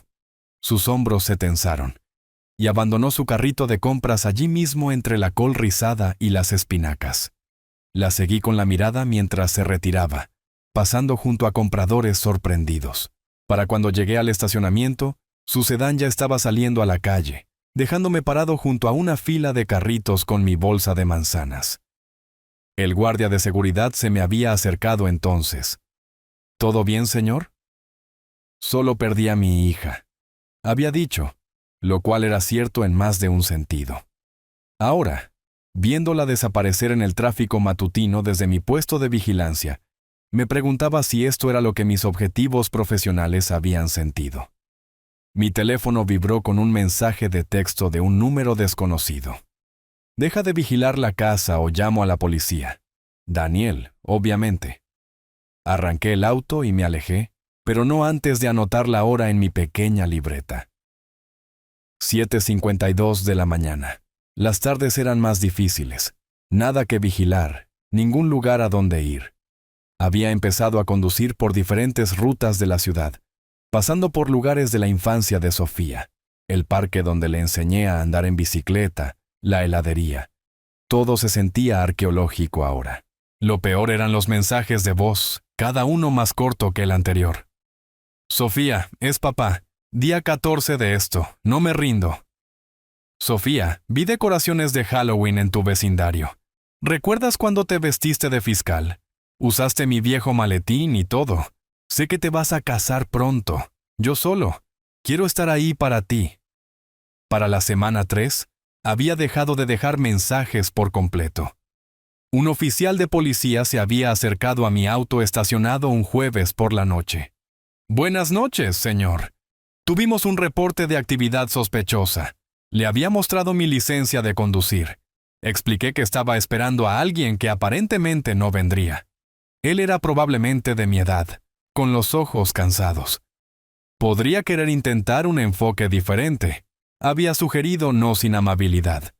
Sus hombros se tensaron y abandonó su carrito de compras allí mismo entre la col rizada y las espinacas. La seguí con la mirada mientras se retiraba, pasando junto a compradores sorprendidos. Para cuando llegué al estacionamiento, su sedán ya estaba saliendo a la calle, dejándome parado junto a una fila de carritos con mi bolsa de manzanas. El guardia de seguridad se me había acercado entonces. «¿Todo bien, señor?» «Solo perdí a mi hija», había dicho, lo cual era cierto en más de un sentido. Ahora, viéndola desaparecer en el tráfico matutino desde mi puesto de vigilancia, me preguntaba si esto era lo que mis objetivos profesionales habían sentido. Mi teléfono vibró con un mensaje de texto de un número desconocido. «Deja de vigilar la casa o llamo a la policía». Daniel, obviamente. Arranqué el auto y me alejé, pero no antes de anotar la hora en mi pequeña libreta. 7:52 de la mañana. Las tardes eran más difíciles. Nada que vigilar, ningún lugar a donde ir. Había empezado a conducir por diferentes rutas de la ciudad, pasando por lugares de la infancia de Sofía, el parque donde le enseñé a andar en bicicleta, la heladería. Todo se sentía arqueológico ahora. Lo peor eran los mensajes de voz, cada uno más corto que el anterior. «Sofía, es papá. Día 14 de esto. No me rindo». «Sofía, vi decoraciones de Halloween en tu vecindario. ¿Recuerdas cuando te vestiste de fiscal? Usaste mi viejo maletín y todo. Sé que te vas a casar pronto. Yo solo. Quiero estar ahí para ti». Para la semana 3, había dejado de dejar mensajes por completo. Un oficial de policía se había acercado a mi auto estacionado un jueves por la noche. «Buenas noches, señor. Tuvimos un reporte de actividad sospechosa. Le había mostrado mi licencia de conducir. Expliqué que estaba esperando a alguien que aparentemente no vendría. Él era probablemente de mi edad, con los ojos cansados. Podría querer intentar un enfoque diferente», había sugerido no sin amabilidad.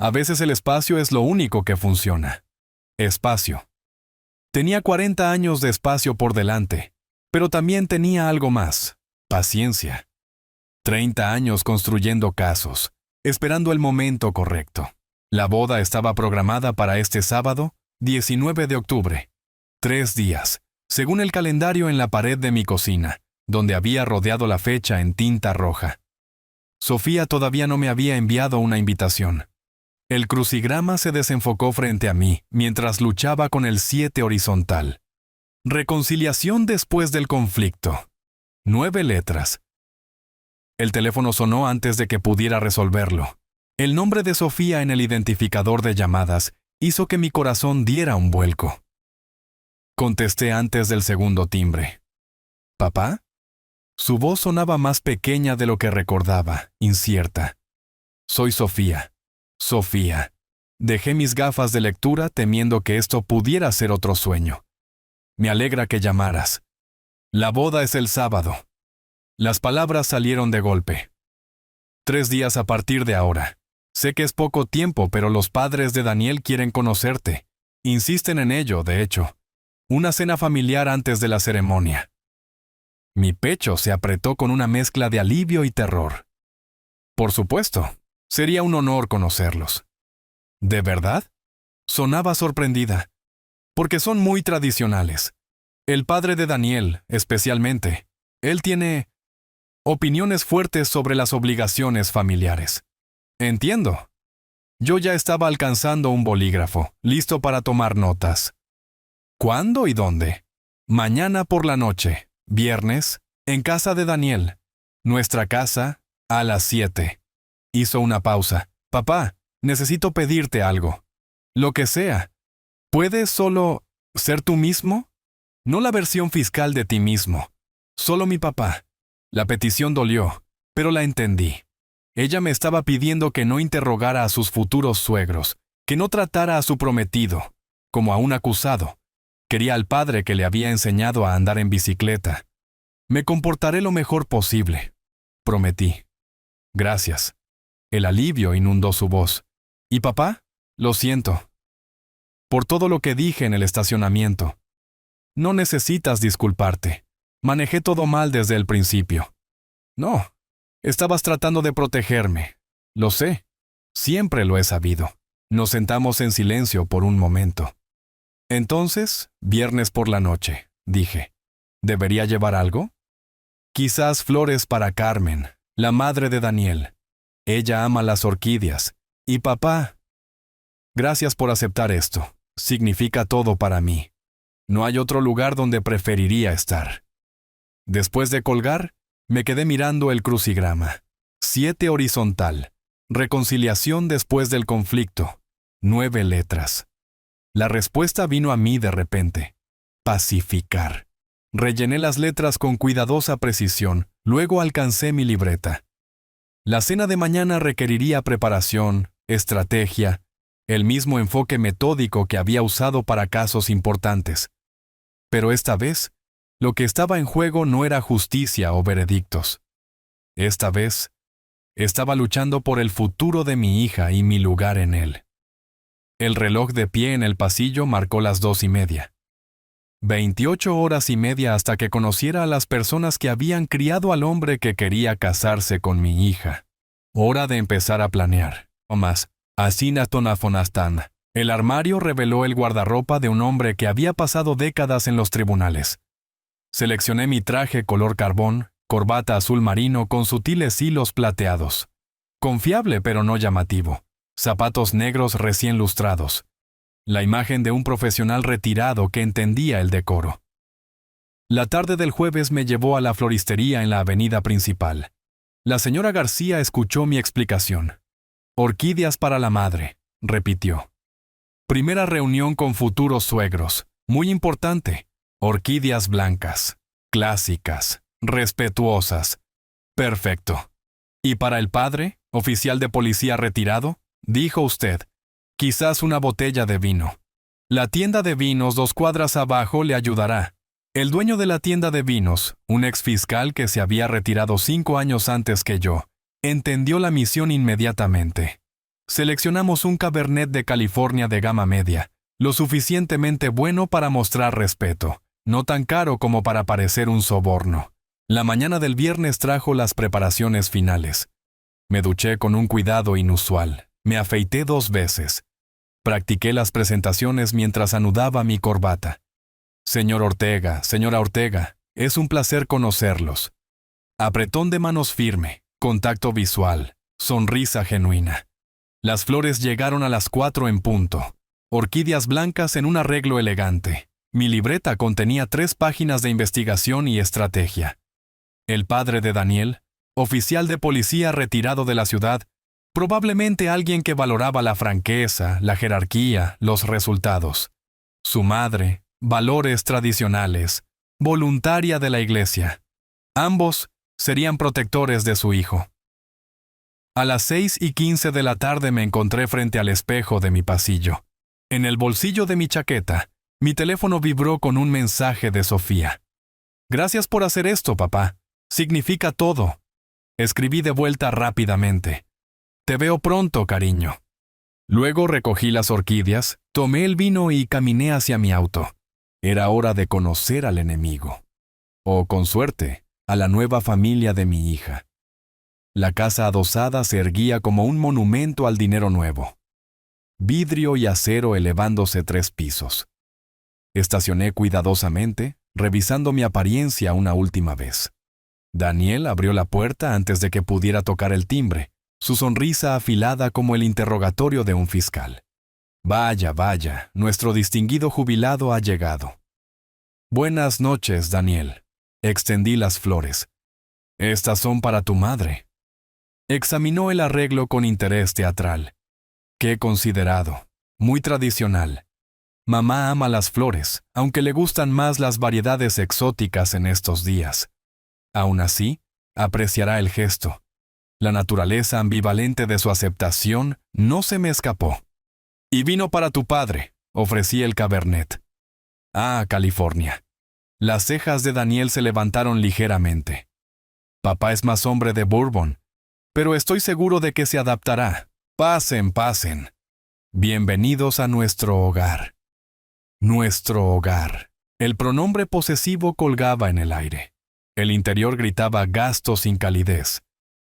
A veces el espacio es lo único que funciona. Espacio. Tenía 40 años de espacio por delante, pero también tenía algo más: paciencia. 30 años construyendo casos, esperando el momento correcto. La boda estaba programada para este sábado, 19 de octubre. 3 días, según el calendario en la pared de mi cocina, donde había rodeado la fecha en tinta roja. Sofía todavía no me había enviado una invitación. El crucigrama se desenfocó frente a mí mientras luchaba con el 7 horizontal. Reconciliación después del conflicto. 9 letras. El teléfono sonó antes de que pudiera resolverlo. El nombre de Sofía en el identificador de llamadas hizo que mi corazón diera un vuelco. Contesté antes del segundo timbre. ¿Papá? Su voz sonaba más pequeña de lo que recordaba, incierta. «Soy Sofía. Sofía». Dejé mis gafas de lectura temiendo que esto pudiera ser otro sueño. Me alegra que llamaras. La boda es el sábado. Las palabras salieron de golpe. 3 días a partir de ahora. Sé que es poco tiempo, pero los padres de Daniel quieren conocerte. Insisten en ello, de hecho. Una cena familiar antes de la ceremonia. Mi pecho se apretó con una mezcla de alivio y terror. Por supuesto, sería un honor conocerlos. ¿De verdad? Sonaba sorprendida. Porque son muy tradicionales. El padre de Daniel, especialmente. Él tiene opiniones fuertes sobre las obligaciones familiares. Entiendo. Yo ya estaba alcanzando un bolígrafo, listo para tomar notas. ¿Cuándo y dónde? Mañana por la noche, viernes, en casa de Daniel. Nuestra casa, a las 7. Hizo una pausa. Papá, necesito pedirte algo. Lo que sea. ¿Puedes solo ser tú mismo? No la versión fiscal de ti mismo. Solo mi papá. La petición dolió, pero la entendí. Ella me estaba pidiendo que no interrogara a sus futuros suegros, que no tratara a su prometido, como a un acusado. Quería al padre que le había enseñado a andar en bicicleta. Me comportaré lo mejor posible, prometí. Gracias. El alivio inundó su voz. ¿Y papá? Lo siento. Por todo lo que dije en el estacionamiento. No necesitas disculparte. Manejé todo mal desde el principio. No, estabas tratando de protegerme. Lo sé. Siempre lo he sabido. Nos sentamos en silencio por un momento. Entonces, viernes por la noche, dije. ¿Debería llevar algo? Quizás flores para Carmen, la madre de Daniel. Ella ama las orquídeas. Y papá. Gracias por aceptar esto. Significa todo para mí. No hay otro lugar donde preferiría estar. Después de colgar, me quedé mirando el crucigrama. 7 horizontal. Reconciliación después del conflicto. 9 letras. La respuesta vino a mí de repente. Pacificar. Rellené las letras con cuidadosa precisión, luego alcancé mi libreta. La cena de mañana requeriría preparación, estrategia, el mismo enfoque metódico que había usado para casos importantes. Pero esta vez, lo que estaba en juego no era justicia o veredictos. Esta vez, estaba luchando por el futuro de mi hija y mi lugar en él. El reloj de pie en el pasillo marcó las 2:30. 28 horas y media hasta que conociera a las personas que habían criado al hombre que quería casarse con mi hija. Hora de empezar a planear. O más, Asinatonafonstan. El armario reveló el guardarropa de un hombre que había pasado décadas en los tribunales. Seleccioné mi traje color carbón, corbata azul marino con sutiles hilos plateados. Confiable pero no llamativo. Zapatos negros recién lustrados. La imagen de un profesional retirado que entendía el decoro. La tarde del jueves me llevó a la floristería en la avenida principal. La señora García escuchó mi explicación. Orquídeas para la madre, repitió. Primera reunión con futuros suegros. Muy importante. Orquídeas blancas, clásicas, respetuosas. Perfecto. ¿Y para el padre, oficial de policía retirado? Dijo usted. Quizás una botella de vino. La tienda de vinos 2 cuadras abajo le ayudará. El dueño de la tienda de vinos, un exfiscal que se había retirado 5 años antes que yo, entendió la misión inmediatamente. Seleccionamos un Cabernet de California de gama media, lo suficientemente bueno para mostrar respeto, no tan caro como para parecer un soborno. La mañana del viernes trajo las preparaciones finales. Me duché con un cuidado inusual. Me afeité 2 veces. Practiqué las presentaciones mientras anudaba mi corbata. Señor Ortega, señora Ortega, es un placer conocerlos. Apretón de manos firme, contacto visual, sonrisa genuina. Las flores llegaron a las 4 en punto. Orquídeas blancas en un arreglo elegante. Mi libreta contenía 3 páginas de investigación y estrategia. El padre de Daniel, oficial de policía retirado de la ciudad, probablemente alguien que valoraba la franqueza, la jerarquía, los resultados. Su madre, valores tradicionales, voluntaria de la iglesia. Ambos serían protectores de su hijo. A las 6:15 de la tarde me encontré frente al espejo de mi pasillo. En el bolsillo de mi chaqueta, Mi teléfono vibró con un mensaje de Sofía. «Gracias por hacer esto, papá. Significa todo». Escribí de vuelta rápidamente. «Te veo pronto, cariño». Luego recogí las orquídeas, tomé el vino y caminé hacia mi auto. Era hora de conocer al enemigo. O, con suerte, a la nueva familia de mi hija. La casa adosada se erguía como un monumento al dinero nuevo. Vidrio y acero elevándose 3 pisos. Estacioné cuidadosamente, revisando mi apariencia una última vez. Daniel abrió la puerta antes de que pudiera tocar el timbre, su sonrisa afilada como el interrogatorio de un fiscal. «Vaya, vaya, nuestro distinguido jubilado ha llegado». «Buenas noches, Daniel». Extendí las flores. «Estas son para tu madre». Examinó el arreglo con interés teatral. «Qué considerado, muy tradicional. Mamá ama las flores, aunque le gustan más las variedades exóticas en estos días. Aún así, apreciará el gesto. La naturaleza ambivalente de su aceptación no se me escapó». «Y vino para tu padre», ofrecí el Cabernet. «Ah, California». Las cejas de Daniel se levantaron ligeramente. «Papá es más hombre de Bourbon, pero estoy seguro de que se adaptará. Pasen, pasen. Bienvenidos a nuestro hogar». Nuestro hogar. El pronombre posesivo colgaba en el aire. El interior gritaba gasto sin calidez.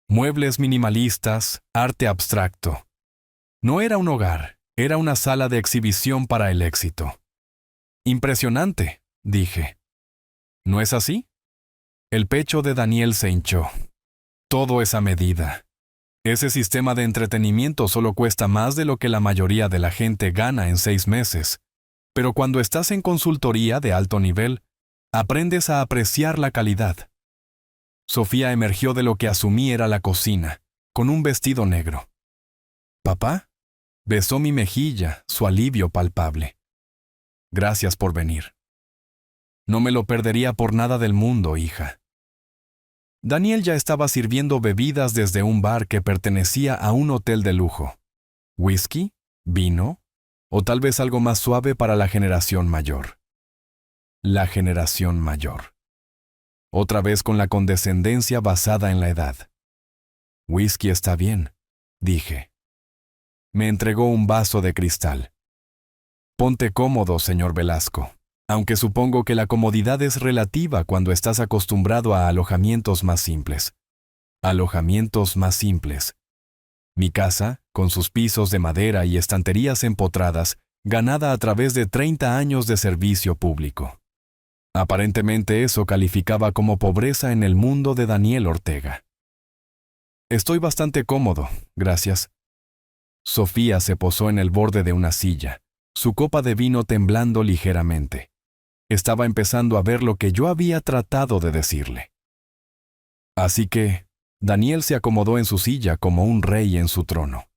Muebles minimalistas, arte abstracto. No era un hogar, era una sala de exhibición para el éxito. «Impresionante», dije. ¿No es así? El pecho de Daniel se hinchó. «Todo es a medida. Ese sistema de entretenimiento solo cuesta más de lo que la mayoría de la gente gana en 6 meses. Pero cuando estás en consultoría de alto nivel, aprendes a apreciar la calidad». Sofía emergió de lo que asumí era la cocina, con un vestido negro. «¿Papá?» Besó mi mejilla, su alivio palpable. «Gracias por venir». «No me lo perdería por nada del mundo, hija». Daniel ya estaba sirviendo bebidas desde un bar que pertenecía a un hotel de lujo. ¿Whisky? ¿Vino? ¿O tal vez algo más suave para la generación mayor? La generación mayor. Otra vez con la condescendencia basada en la edad. «Whisky está bien», dije. Me entregó un vaso de cristal. «Ponte cómodo, señor Velasco, aunque supongo que la comodidad es relativa cuando estás acostumbrado a alojamientos más simples». Alojamientos más simples. Mi casa, con sus pisos de madera y estanterías empotradas, ganada a través de 30 años de servicio público. Aparentemente eso calificaba como pobreza en el mundo de Daniel Ortega. «Estoy bastante cómodo, gracias». Sofía se posó en el borde de una silla, su copa de vino temblando ligeramente. Estaba empezando a ver lo que yo había tratado de decirle. Así que, Daniel se acomodó en su silla como un rey en su trono.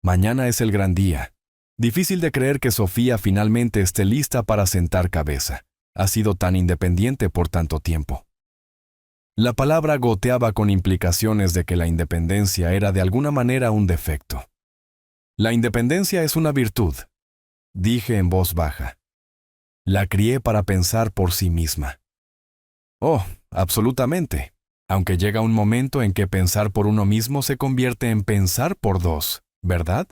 Mañana es el gran día. Difícil de creer que Sofía finalmente esté lista para sentar cabeza. Ha sido tan independiente por tanto tiempo. La palabra goteaba con implicaciones de que la independencia era de alguna manera un defecto. «La independencia es una virtud», dije en voz baja. La crié para pensar por sí misma. «Oh, absolutamente, aunque llega un momento en que pensar por uno mismo se convierte en pensar por dos, ¿verdad?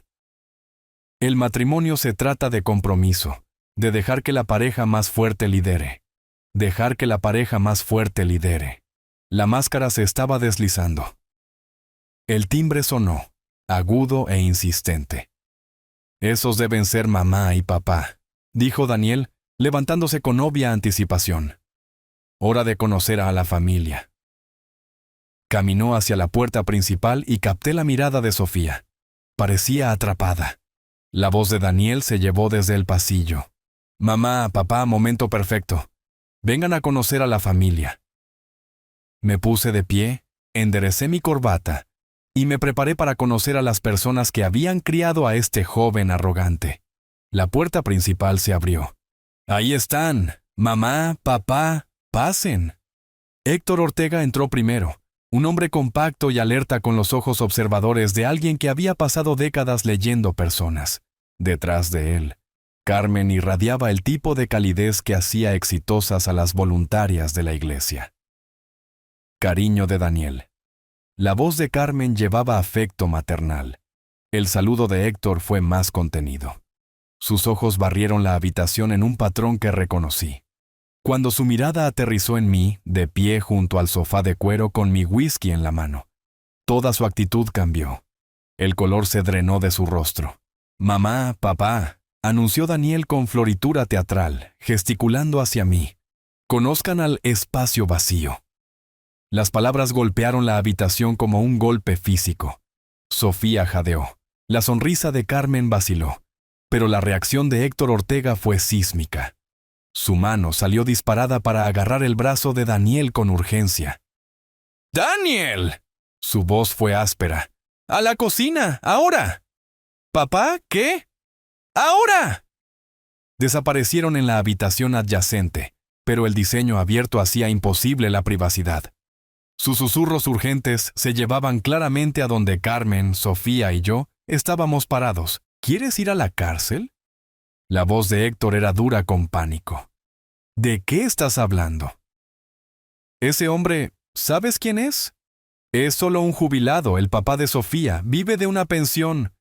El matrimonio se trata de compromiso, de dejar que la pareja más fuerte lidere. Dejar que la pareja más fuerte lidere». La máscara se estaba deslizando. El timbre sonó, agudo e insistente. «Esos deben ser mamá y papá», dijo Daniel, levantándose con obvia anticipación. «Hora de conocer a la familia». Caminó hacia la puerta principal y capté la mirada de Sofía. Parecía atrapada. La voz de Daniel se llevó desde el pasillo. «Mamá, papá, momento perfecto. Vengan a conocer a la familia». Me puse de pie, enderecé mi corbata y me preparé para conocer a las personas que habían criado a este joven arrogante. La puerta principal se abrió. «Ahí están, mamá, papá, pasen». Héctor Ortega entró primero, un hombre compacto y alerta con los ojos observadores de alguien que había pasado décadas leyendo personas. Detrás de él, Carmen irradiaba el tipo de calidez que hacía exitosas a las voluntarias de la iglesia. Cariño de Daniel. La voz de Carmen llevaba afecto maternal. El saludo de Héctor fue más contenido. Sus ojos barrieron la habitación en un patrón que reconocí. Cuando su mirada aterrizó en mí, de pie junto al sofá de cuero con mi whisky en la mano, toda su actitud cambió. El color se drenó de su rostro. «Mamá, papá», anunció Daniel con floritura teatral, gesticulando hacia mí. «Conozcan al espacio vacío». Las palabras golpearon la habitación como un golpe físico. Sofía jadeó. La sonrisa de Carmen vaciló. Pero la reacción de Héctor Ortega fue sísmica. Su mano salió disparada para agarrar el brazo de Daniel con urgencia. «¡Daniel!» Su voz fue áspera. «¡A la cocina! ¡Ahora!» «¿Papá? ¿Qué? ¡Ahora!» Desaparecieron en la habitación adyacente, pero el diseño abierto hacía imposible la privacidad. Sus susurros urgentes se llevaban claramente a donde Carmen, Sofía y yo estábamos parados. «¿Quieres ir a la cárcel?» La voz de Héctor era dura con pánico. «¿De qué estás hablando?» «Ese hombre, ¿sabes quién es? Es solo un jubilado, el papá de Sofía, vive de una pensión.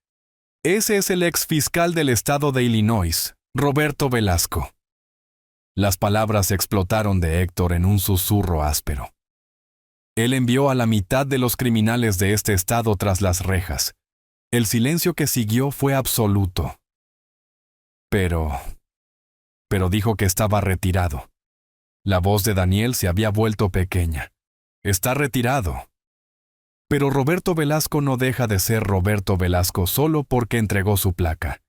Ese es el ex fiscal del estado de Illinois, Roberto Velasco». Las palabras explotaron de Héctor en un susurro áspero. Él envió a la mitad de los criminales de este estado tras las rejas. El silencio que siguió fue absoluto. Pero dijo que estaba retirado. La voz de Daniel se había vuelto pequeña. «Está retirado». Pero Roberto Velasco no deja de ser Roberto Velasco solo porque entregó su placa.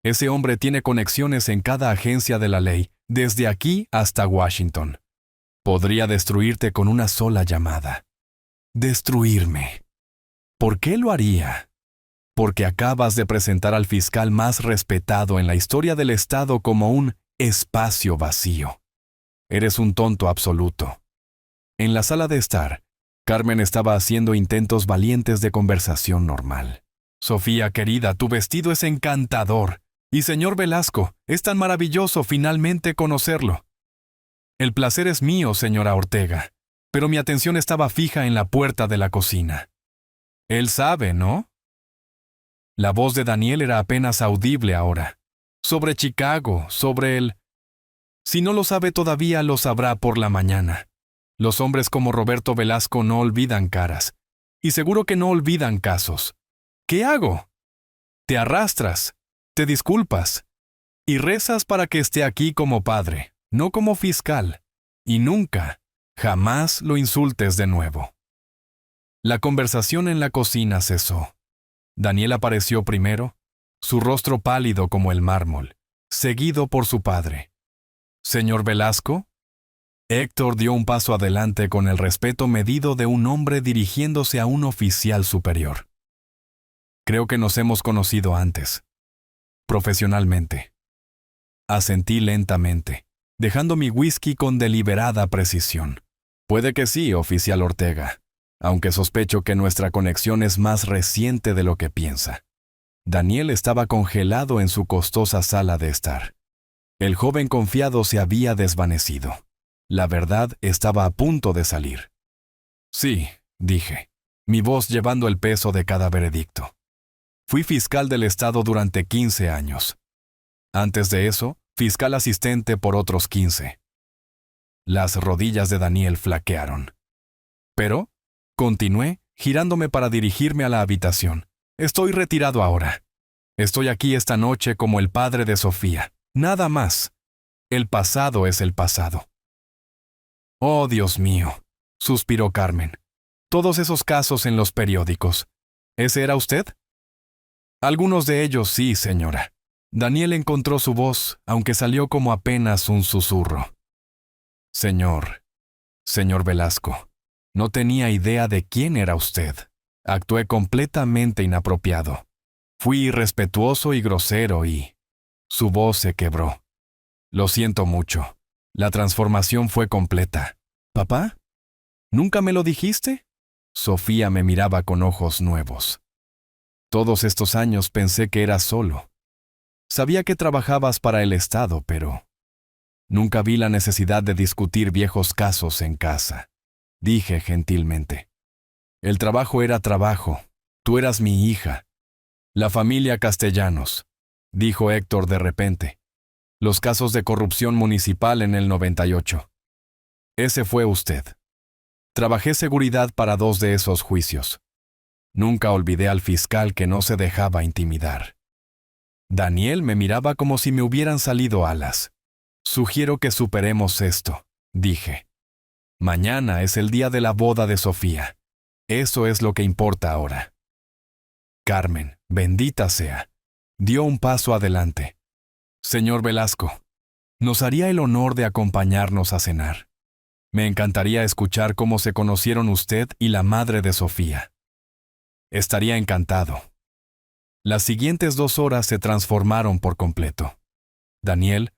Ese hombre tiene conexiones en cada agencia de la ley, desde aquí hasta Washington. Podría destruirte con una sola llamada. Destruirme. ¿Por qué lo haría? Porque acabas de presentar al fiscal más respetado en la historia del Estado como un espacio vacío. Eres un tonto absoluto. En la sala de estar, Carmen estaba haciendo intentos valientes de conversación normal. «Sofía, querida, tu vestido es encantador. Y señor Velasco, es tan maravilloso finalmente conocerlo». «El placer es mío, señora Ortega», pero mi atención estaba fija en la puerta de la cocina. «Él sabe, ¿no?» La voz de Daniel era apenas audible ahora. «Sobre Chicago, sobre él. Si no lo sabe todavía, lo sabrá por la mañana. Los hombres como Roberto Velasco no olvidan caras. Y seguro que no olvidan casos. ¿Qué hago? Te arrastras, te disculpas, y rezas para que esté aquí como padre, no como fiscal. Y nunca, jamás lo insultes de nuevo». La conversación en la cocina cesó. Daniel apareció primero, su rostro pálido como el mármol, seguido por su padre. «¿Señor Velasco?» Héctor dio un paso adelante con el respeto medido de un hombre dirigiéndose a un oficial superior. «Creo que nos hemos conocido antes. Profesionalmente». Asentí lentamente, dejando mi whisky con deliberada precisión. «Puede que sí, oficial Ortega, aunque sospecho que nuestra conexión es más reciente de lo que piensa». Daniel estaba congelado en su costosa sala de estar. El joven confiado se había desvanecido. La verdad estaba a punto de salir. «Sí», dije, mi voz llevando el peso de cada veredicto. «Fui fiscal del estado durante 15 años. Antes de eso, fiscal asistente por otros 15. Las rodillas de Daniel flaquearon. «Pero», continué, girándome para dirigirme a la habitación, «estoy retirado ahora. Estoy aquí esta noche como el padre de Sofía. Nada más. El pasado es el pasado». «Oh, Dios mío», suspiró Carmen. «Todos esos casos en los periódicos. ¿Ese era usted?» «Algunos de ellos sí, señora». Daniel encontró su voz, aunque salió como apenas un susurro. «Señor Velasco, no tenía idea de quién era usted. Actué completamente inapropiado. Fui irrespetuoso y grosero y...» Su voz se quebró. «Lo siento mucho. La transformación fue completa». «¿Papá? ¿Nunca me lo dijiste?» Sofía me miraba con ojos nuevos. «Todos estos años pensé que era solo». Sabía que trabajabas para el Estado, pero nunca vi la necesidad de discutir viejos casos en casa, dije gentilmente. El trabajo era trabajo. Tú eras mi hija. La familia Castellanos, dijo Héctor de repente. Los casos de corrupción municipal en el 98. Ese fue usted. Trabajé seguridad para 2 de esos juicios. Nunca olvidé al fiscal que no se dejaba intimidar. Daniel me miraba como si me hubieran salido alas. Sugiero que superemos esto, dije. Mañana es el día de la boda de Sofía. Eso es lo que importa ahora. Carmen, bendita sea, dio un paso adelante. Señor Velasco, nos haría el honor de acompañarnos a cenar. Me encantaría escuchar cómo se conocieron usted y la madre de Sofía. Estaría encantado. Las siguientes 2 horas se transformaron por completo. Daniel,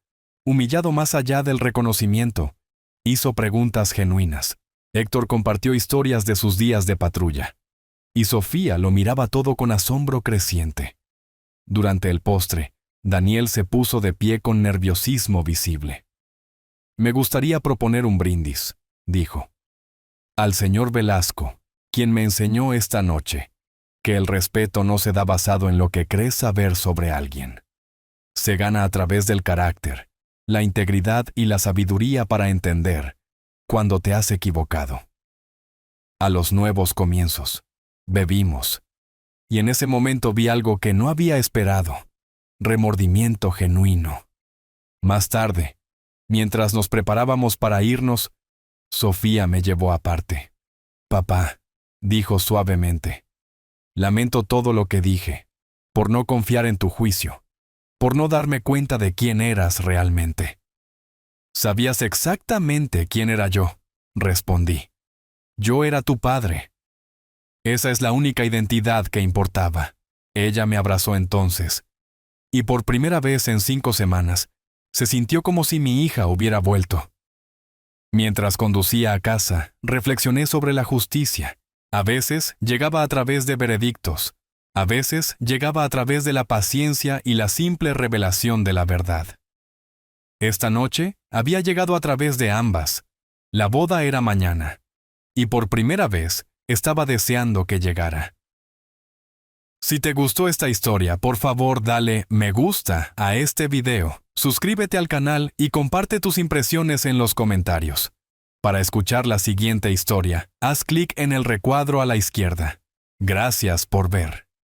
humillado más allá del reconocimiento, hizo preguntas genuinas. Héctor compartió historias de sus días de patrulla. Y Sofía lo miraba todo con asombro creciente. Durante el postre, Daniel se puso de pie con nerviosismo visible. Me gustaría proponer un brindis, dijo. Al señor Velasco, quien me enseñó esta noche que el respeto no se da basado en lo que crees saber sobre alguien. Se gana a través del carácter, la integridad y la sabiduría para entender cuando te has equivocado. A los nuevos comienzos, bebimos, y en ese momento vi algo que no había esperado, remordimiento genuino. Más tarde, mientras nos preparábamos para irnos, Sofía me llevó aparte. Papá, dijo suavemente, lamento todo lo que dije, por no confiar en tu juicio, por no darme cuenta de quién eras realmente. Sabías exactamente quién era yo, respondí. Yo era tu padre. Esa es la única identidad que importaba. Ella me abrazó entonces, y por primera vez en 5 semanas, se sintió como si mi hija hubiera vuelto. Mientras conducía a casa, reflexioné sobre la justicia. A veces llegaba a través de veredictos, a veces llegaba a través de la paciencia y la simple revelación de la verdad. Esta noche había llegado a través de ambas. La boda era mañana, y por primera vez estaba deseando que llegara. Si te gustó esta historia, por favor dale me gusta a este video, suscríbete al canal y comparte tus impresiones en los comentarios. Para escuchar la siguiente historia, haz clic en el recuadro a la izquierda. Gracias por ver.